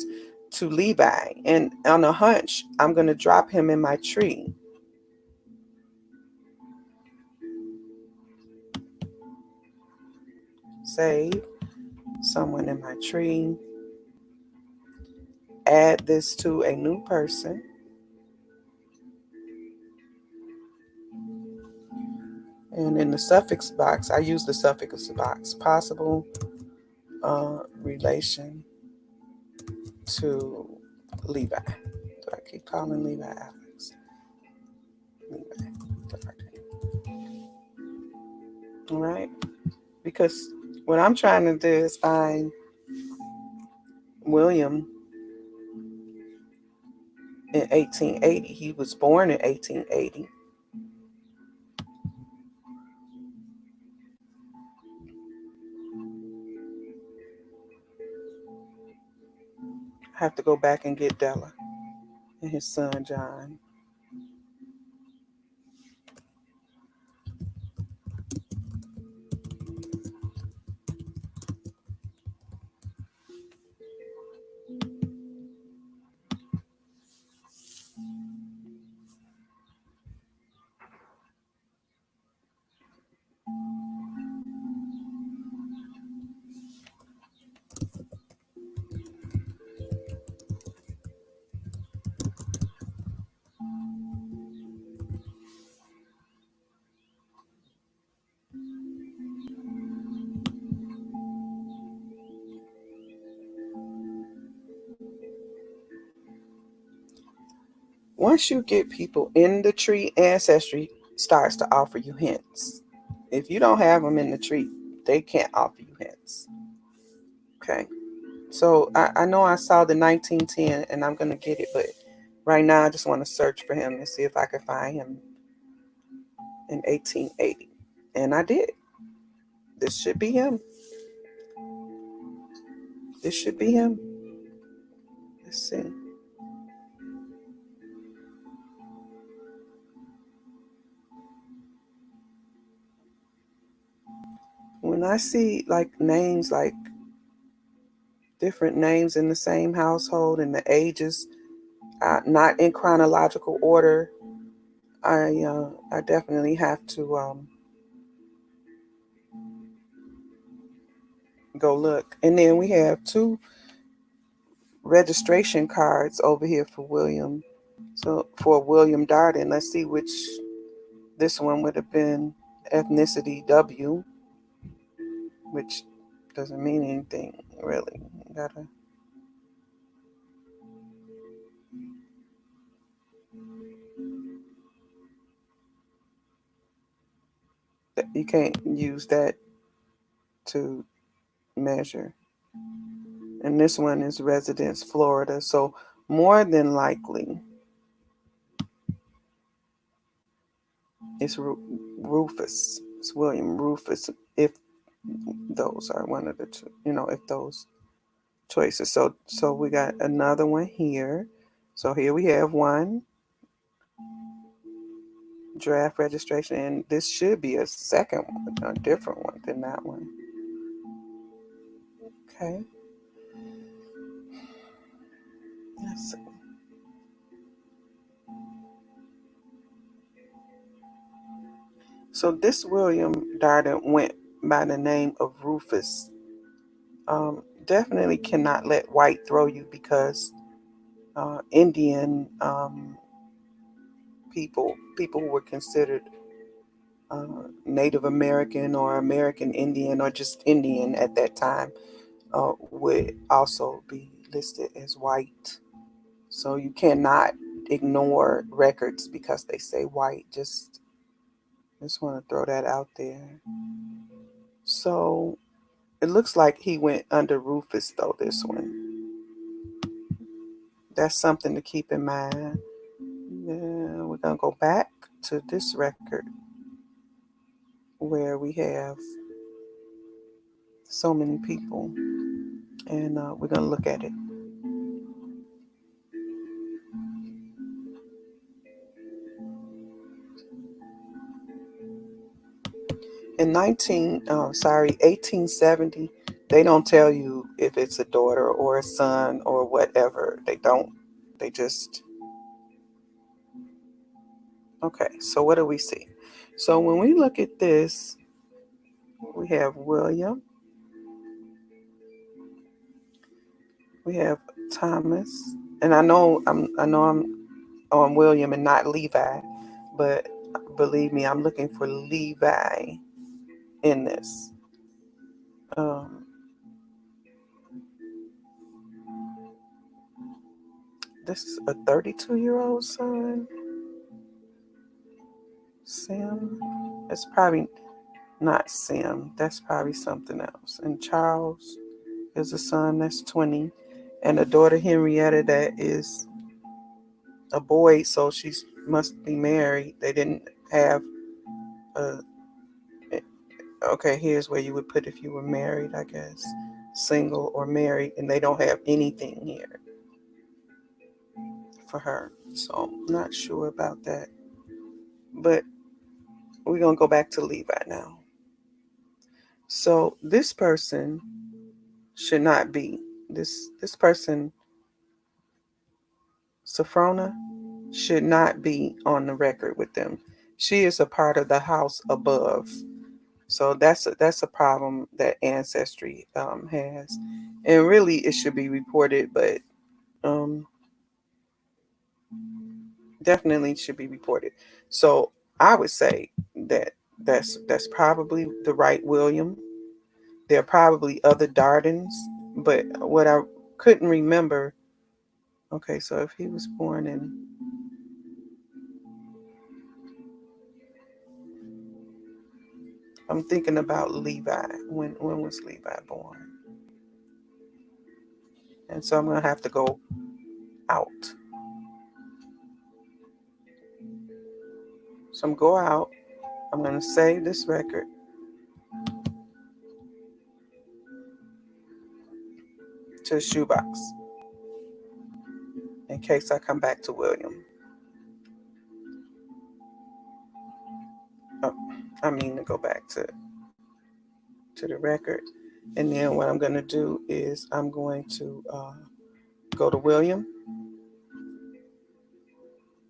to Levi. And on a hunch, I'm going to drop him in my tree. Save someone in my tree. Add this to a new person. And in the suffix box, I use the suffix box, possible relation to Levi. Do I keep calling Levi Alex? Levi. All right. Because what I'm trying to do is find William in 1880. He was born in 1880. I have to go back and get Della and his son John. Once you get people in the tree, Ancestry starts to offer you hints. If you don't have them in the tree, they can't offer you hints. Okay. So I know I saw the 1910 and I'm going to get it, but right now I just want to search for him and see if I can find him in 1880. And I did. This should be him. This should be him. Let's see. When I see like names, like different names in the same household and the ages, not in chronological order, I definitely have to go look. And then we have 2 registration cards over here for William. So for William Darden, let's see which this one would have been ethnicity W, which doesn't mean anything really. You can't use that to measure. And this one is residence, Florida. So more than likely, it's Rufus. It's William Rufus. If those are one of the two, if those choices. So we got another one here. So here we have one draft registration, and this should be a second one, a different one than that one. Okay. Let's see. So this William Darden went by the name of Rufus. Definitely cannot let white throw you because Indian people who were considered Native American or American Indian or just Indian at that time would also be listed as white. So you cannot ignore records because they say white. Just want to throw that out there. So it looks like he went under Rufus though, this one. That's something to keep in mind. Yeah, we're going to go back to this record where we have so many people, and we're going to look at it. In 1870, they don't tell you if it's a daughter or a son or whatever. They don't. They just, okay, so what do we see? So when we look at this, we have William, we have Thomas, and I know I'm on William and not Levi, but believe me, I'm looking for Levi in this. This is a 32-year-old son. Sim. It's probably not Sim. That's probably something else. And Charles is a son that's 20. And a daughter, Henrietta, that is a boy, so she must be married. They didn't have a. Okay, here's where you would put if you were married, I guess. Single or married, and they don't have anything here for her. So I'm not sure about that. But we're going to go back to Levi now. So this person should not be. This person, Sophrona, should not be on the record with them. She is a part of the house above. So that's a problem that Ancestry has. And really it should be reported, but definitely should be reported. So I would say that that's probably the right William. There are probably other Dardens, but what I couldn't remember. Okay, so if he was born in, I'm thinking about Levi. When was Levi born? And so I'm gonna have to go out. So I'm go out. I'm gonna save this record to the shoebox in case I come back to William. Oh, I mean to go back to the record. And then what I'm going to do is I'm going to go to William.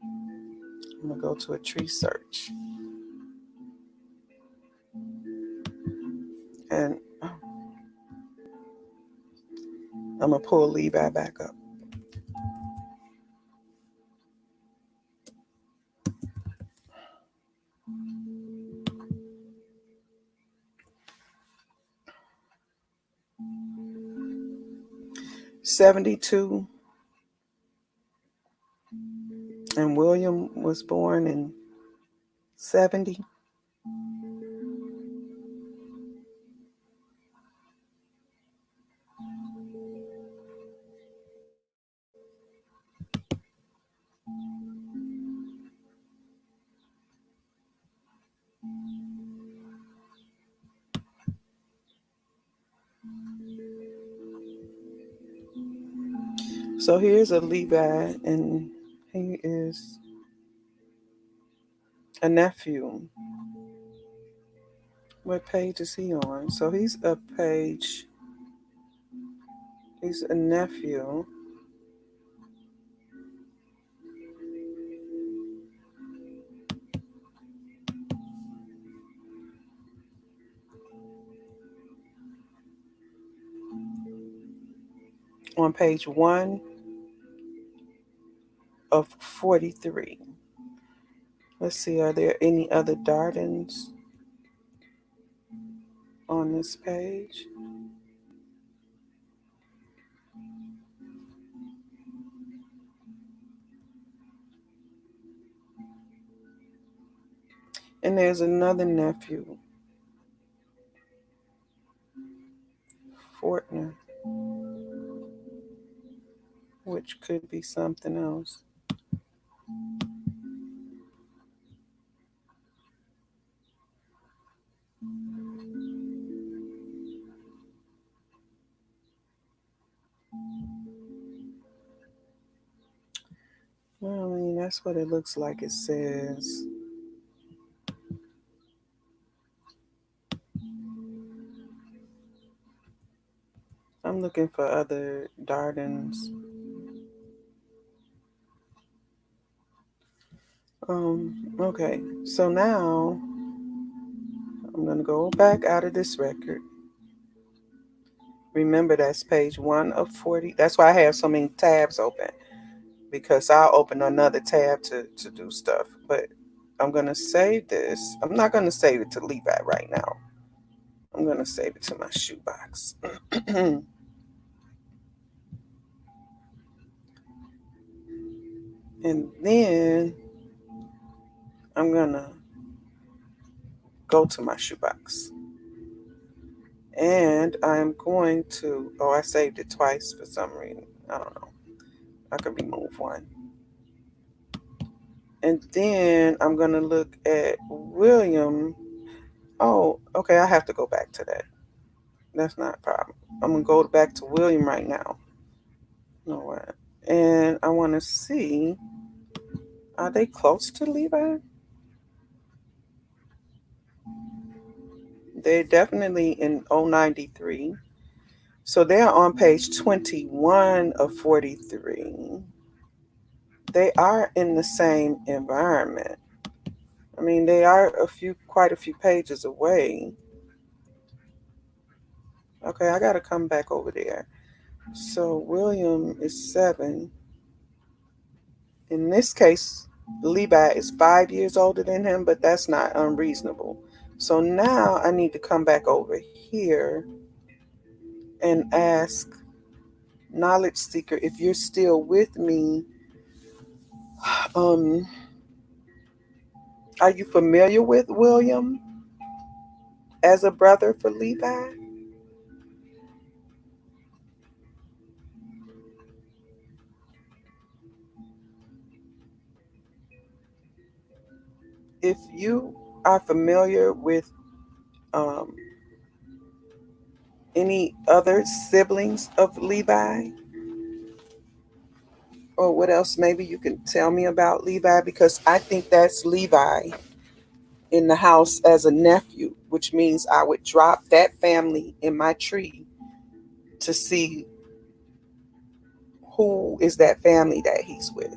I'm going to go to a tree search. And I'm going to pull Levi back up. 72, and William was born in 70. So here's a Levi, and he is a nephew. What page is he on? So he's a nephew. On page 1 of 43. Let's see, are there any other Dardens on this page? And there's another nephew, Fortner, which could be something else. Well, I mean, that's what it looks like it says. I'm looking for other Dardens. Okay, so now I'm going to go back out of this record. Remember, that's page 1 of 40. That's why I have so many tabs open, because I'll open another tab to do stuff. But I'm going to save this. I'm not going to save it to Levi right now. I'm going to save it to my shoebox. And then I'm going to go to my shoebox. And I'm going to, I saved it twice for some reason. I don't know. I could remove one. And then I'm going to look at William. Oh, okay. I have to go back to that. That's not a problem. I'm going to go back to William right now. No, what? And I want to see, are they close to Levi? They're definitely in 093. So they're on page 21 of 43. They are in the same environment. I mean, they are quite a few pages away. Okay, I got to come back over there. So William is 7. In this case, Levi is 5 years older than him, but that's not unreasonable. So now I need to come back over here and ask Knowledge Seeker if you're still with me. Are you familiar with William as a brother for Levi? If you are familiar with um, any other siblings of Levi, or what else maybe you can tell me about Levi, because I think that's Levi in the house as a nephew, which means I would drop that family in my tree to see who is that family that he's with.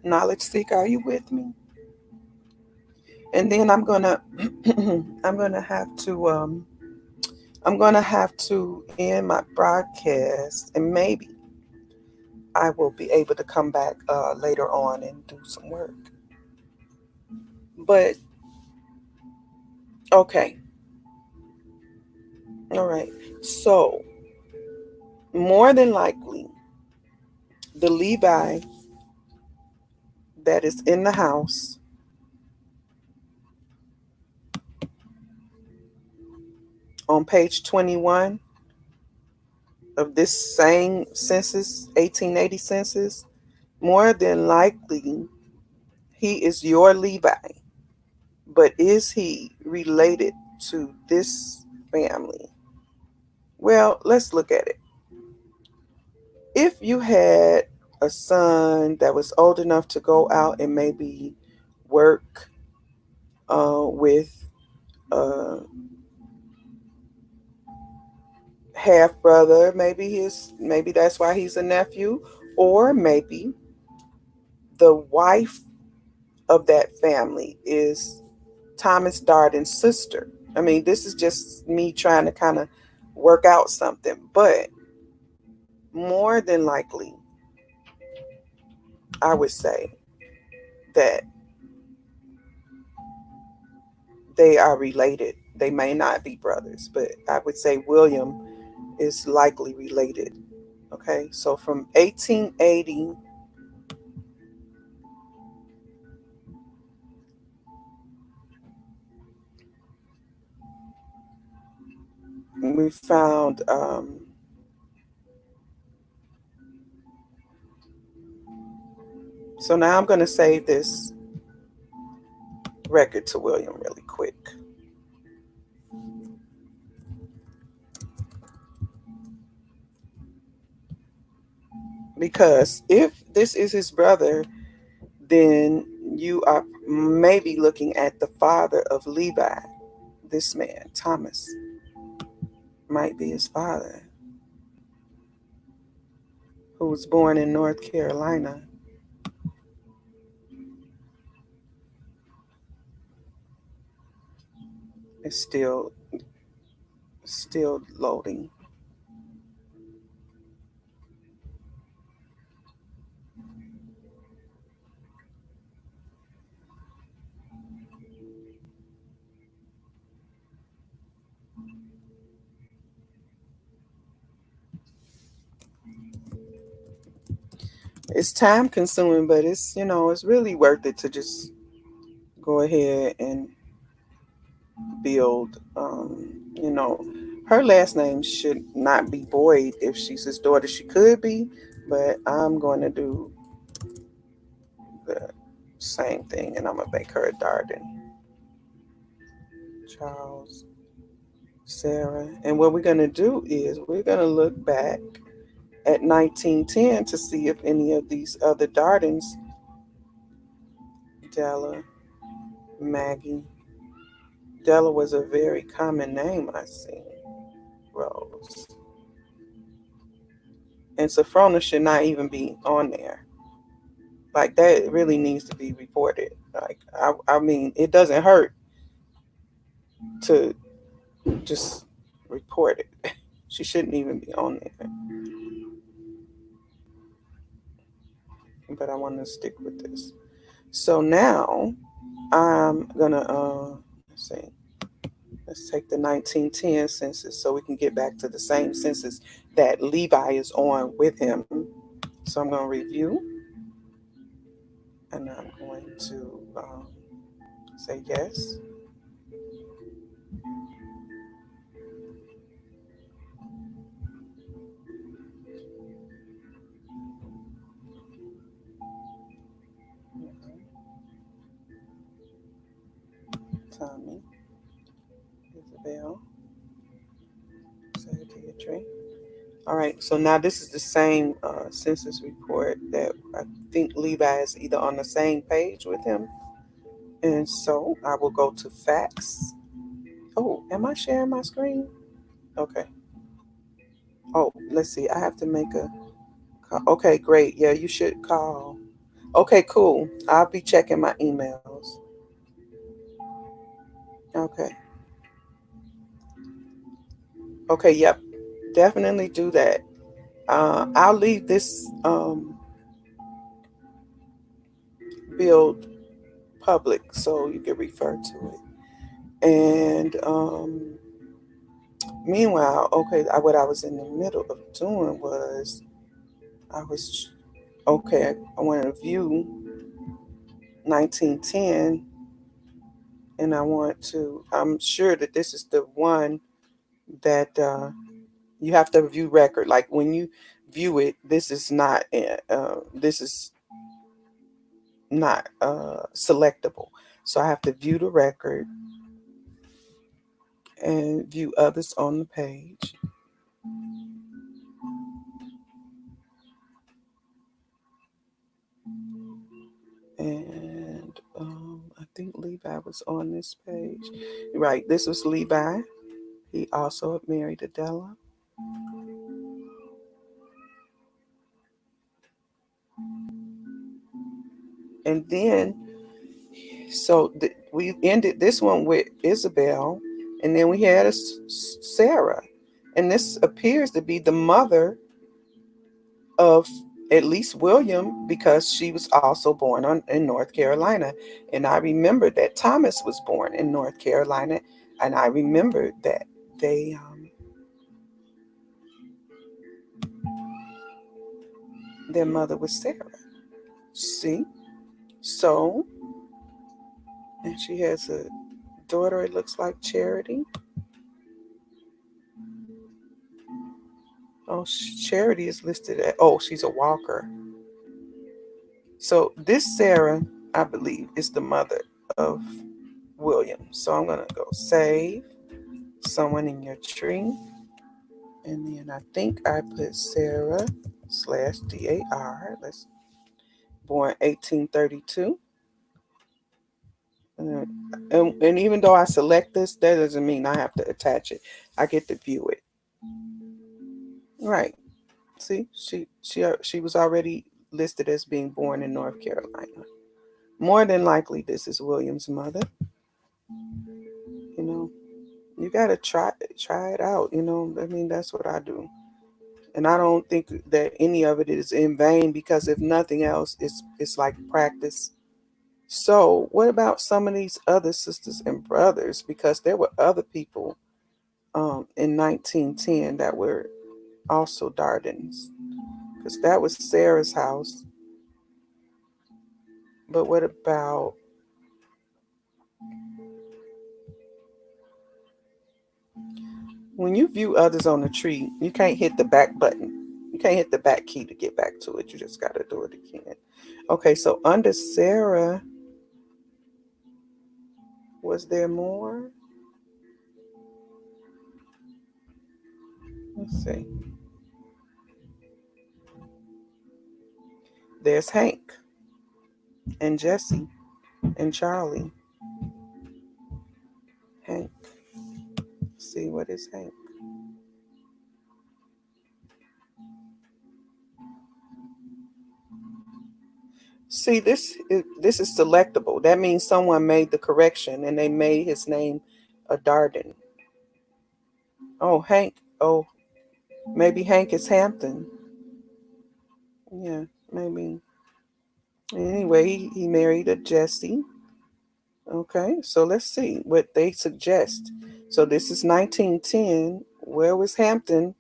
Knowledge Seeker, are you with me? And then I'm gonna I'm gonna have to I'm going to have to end my broadcast, and maybe I will be able to come back later on and do some work. But okay, all right. So, more than likely, the Levi that is in the house on page 21 of this same census, 1880 census, more than likely he is your Levi. But is he related to this family? Well, let's look at it. If you had a son that was old enough to go out and maybe work with a half brother, maybe that's why he's a nephew, or maybe the wife of that family is Thomas Darden's sister. I mean, this is just me trying to kind of work out something, but more than likely, I would say that they are related. They may not be brothers, but I would say William is likely related. Okay, so from 1880, we found so now I'm going to save this record to William really quick, because if this is his brother, then you are maybe looking at the father of Levi. This man, Thomas, might be his father, who was born in North Carolina. It's still loading. It's time consuming, but it's really worth it to just go ahead and build. You know, her last name should not be Boyd if she's his daughter. She could be, but I'm going to do the same thing, and I'm gonna make her a Darden. Charles, Sarah, and what we're gonna do is we're gonna look back at 1910 to see if any of these other Dardens, Della, Maggie. Della was a very common name I see. Rose. And Sophrona should not even be on there. Like that really needs to be reported. Like I mean, it doesn't hurt to just report it. She shouldn't even be on there. But I want to stick with this. So now I'm gonna let's see. Let's take the 1910 census so we can get back to the same census that Levi is on with him. So I'm going to review, and I'm going to say yes. Tommy, Isabel, Psychiatry. All right, so now this is the same census report that I think Levi is either on the same page with him. And so I will go to facts. Oh, am I sharing my screen? Okay. Oh, let's see. I have to make a call. Okay, great. Yeah, you should call. Okay, cool. I'll be checking my emails. Okay. Okay, yep, definitely do that. I'll leave this build public so you can refer to it. And meanwhile, okay, what I was in the middle of doing was I was okay. I wanted to view 1910, and I want to. I'm sure that this is the one that you have to view record. Like when you view it, this is not. This is not selectable. So I have to view the record and view others on the page. And I think Levi was on this page. Right, this was Levi. He also married Adela. And then, so we ended this one with Isabel, and then we had Sarah. And this appears to be the mother of at least William, because she was also born in North Carolina. And I remember that Thomas was born in North Carolina, and I remember that they their mother was Sarah. See, so, and she has a daughter. It looks like Charity. Oh, Charity is listed at. Oh, she's a walker. So this Sarah, I believe, is the mother of William. So I'm gonna go save someone in your tree. And then I think I put Sarah /DAR. Let's born 1832. And even though I select this, that doesn't mean I have to attach it. I get to view it. Right. See, she was already listed as being born in North Carolina. More than likely, this is William's mother. You know, you gotta try it out. You know, I mean, that's what I do. And I don't think that any of it is in vain, because if nothing else, it's like practice. So what about some of these other sisters and brothers? Because there were other people in 1910 that were also Dardens, because that was Sarah's house. But what about when you view others on the tree? You can't hit the back button. You can't hit the back key to get back to it. You just got to do it again. Okay, so under Sarah, was there more? Let's see. There's Hank and Jesse and Charlie. Hank. Let's see, what is Hank? See, this is selectable. That means someone made the correction and they made his name a Darden. Oh, Hank. Oh, maybe Hank is Hampton. Yeah, maybe. Anyway, he married a Jessie. Okay, so let's see what they suggest. So this is 1910. Where was Hampton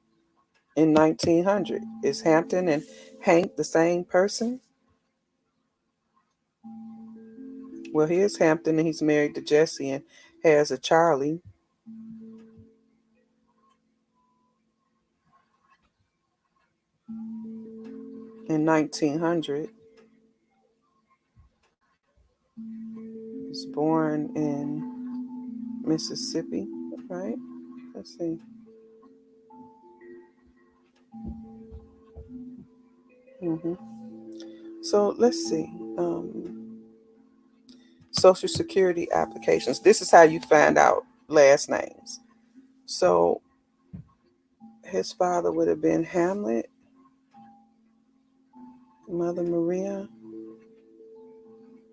in 1900? Is Hampton and Hank the same person? Well, here's Hampton, and he's married to Jessie and has a Charlie. In 1900. He's born in Mississippi, right? Let's see. hmm So let's see. Social Security applications. This is how you find out last names. So his father would have been Hamlet, Mother Maria,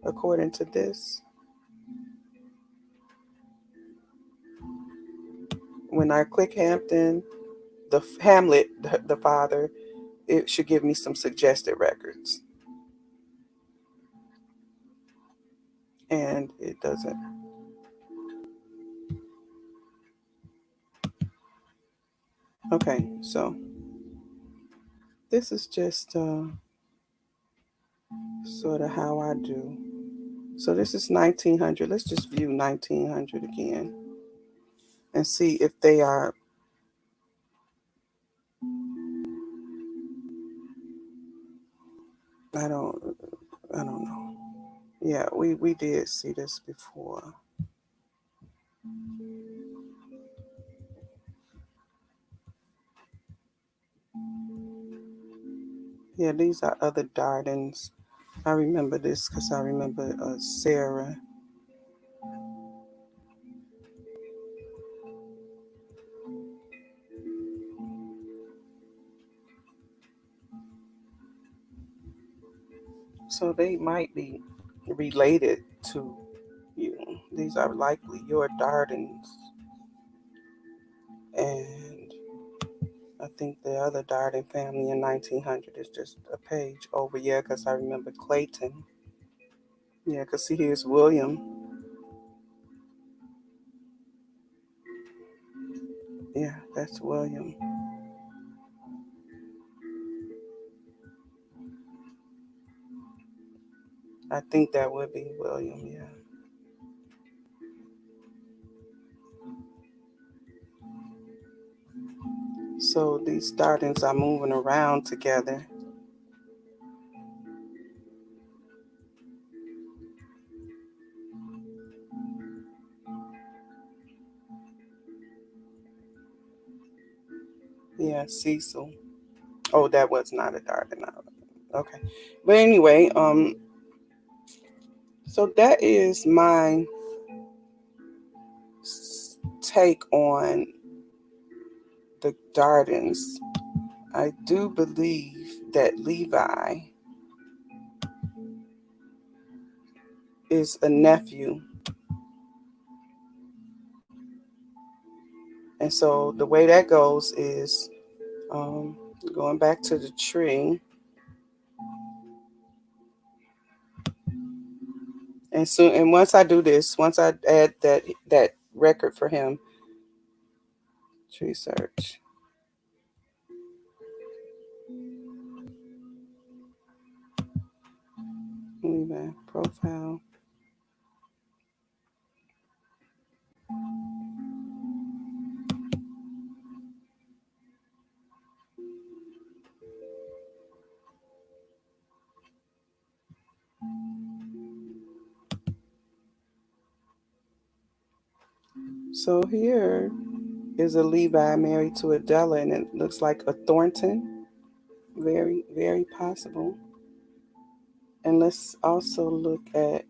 according to this. when I click Hampton, the Hamlet, the father, it should give me some suggested records. And it doesn't. Okay, so this is just sort of how I do. So this is 1900. Let's just view 1900 again and see if they are. I don't. I don't know. Yeah, we did see this before. Yeah, these are other Dardens. I remember this because I remember Sarah. So they might be related to you. These are likely your Dardens. And I think the other Darden family in 1900 is just a page over. Yeah, because I remember Clayton. Yeah, because see, here's William. Yeah, that's William. I think that would be William, yeah. So these Dardens are moving around together. Yeah, Cecil. Oh, that was not a Darden. Okay. But anyway, so that is my take on the Dardens. I do believe that Levi is a nephew. And so the way that goes is going back to the tree. And once I do this, once I add that record for him, tree search. Levi profile. So here is a Levi married to Adela, and it looks like a Thornton. Very, very possible. And let's also look at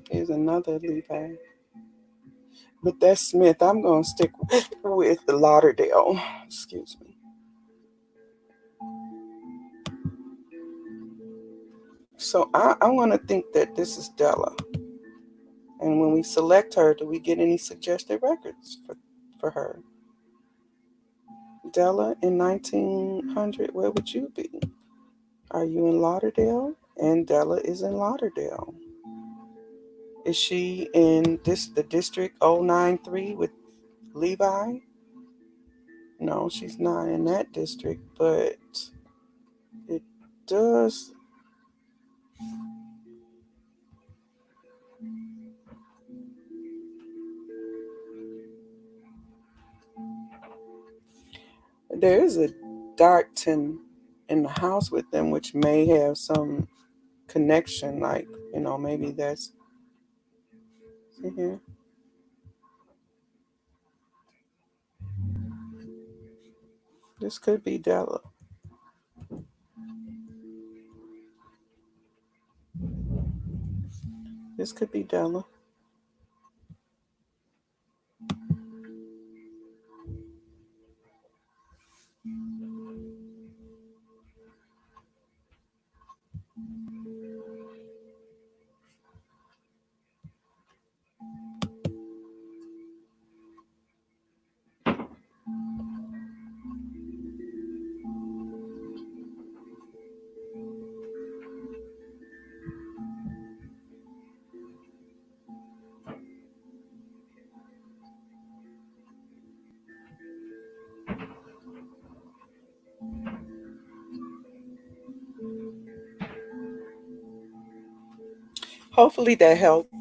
here's another Levi. But that's Smith. I'm going to stick with the Lauderdale. Excuse me. So I want to think that this is Della. And when we select her, do we get any suggested records for her? Della in 1900, where would you be? Are you in Lauderdale? And Della is in Lauderdale. Is she in the district 093 with Levi? No, she's not in that district, but it does. There is a Darton in the house with them, which may have some connection, like, maybe that's. See here? This could be Della. This could be Della. hopefully that helped.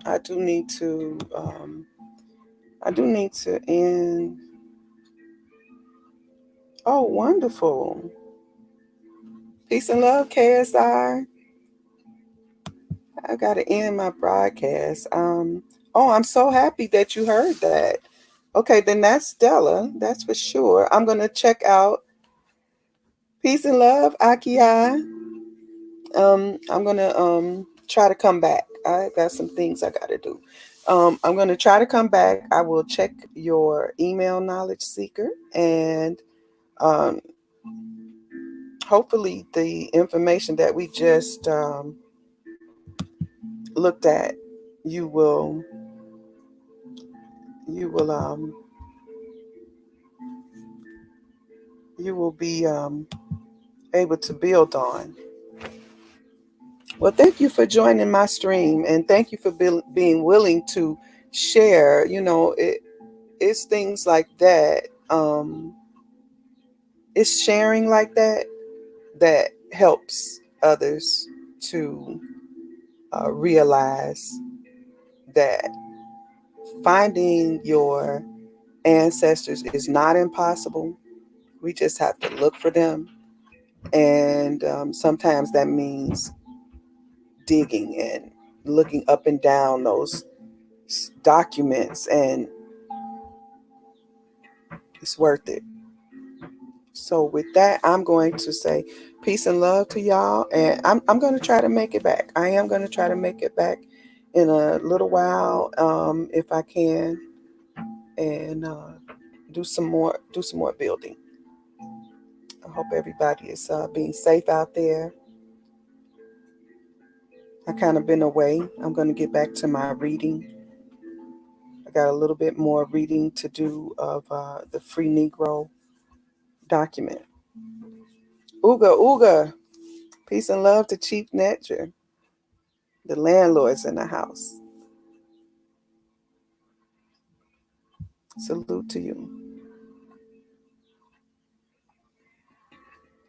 I do need to. I do need to end. Oh, wonderful! Peace and love, KSI. I got to end my broadcast. Oh, I'm so happy that you heard that. Okay, then that's Stella. That's for sure. I'm gonna check out Peace and Love, Akiai. I'm gonna try to come back. I got some things I gotta do. I'm gonna try to come back. I will check your email, Knowledge Seeker, and um, hopefully the information that we just looked at, you will you will you will be able to build on. Well, thank you for joining my stream, and thank you for being willing to share. It's things like that. It's sharing like that that helps others to realize that finding your ancestors is not impossible. We just have to look for them, and sometimes that means digging and looking up and down those documents, and it's worth it. So with that, I'm going to say peace and love to y'all, and I'm going to try to make it back. I am going to try to make it back in a little while, if I can, and do some more building. I hope everybody is being safe out there. I kind of been away. I'm going to get back to my reading. I got a little bit more reading to do of the Free Negro document. Ooga ooga, peace and love to Chief Netcher. The landlord's in the house. Salute to you.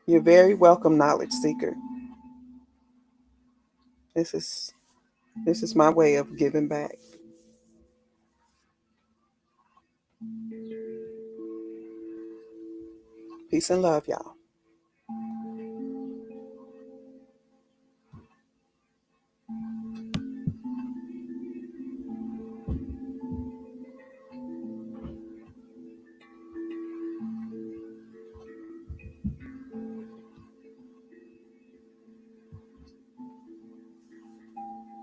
You're very welcome, knowledge seeker. This is my way of giving back. Peace and love, y'all.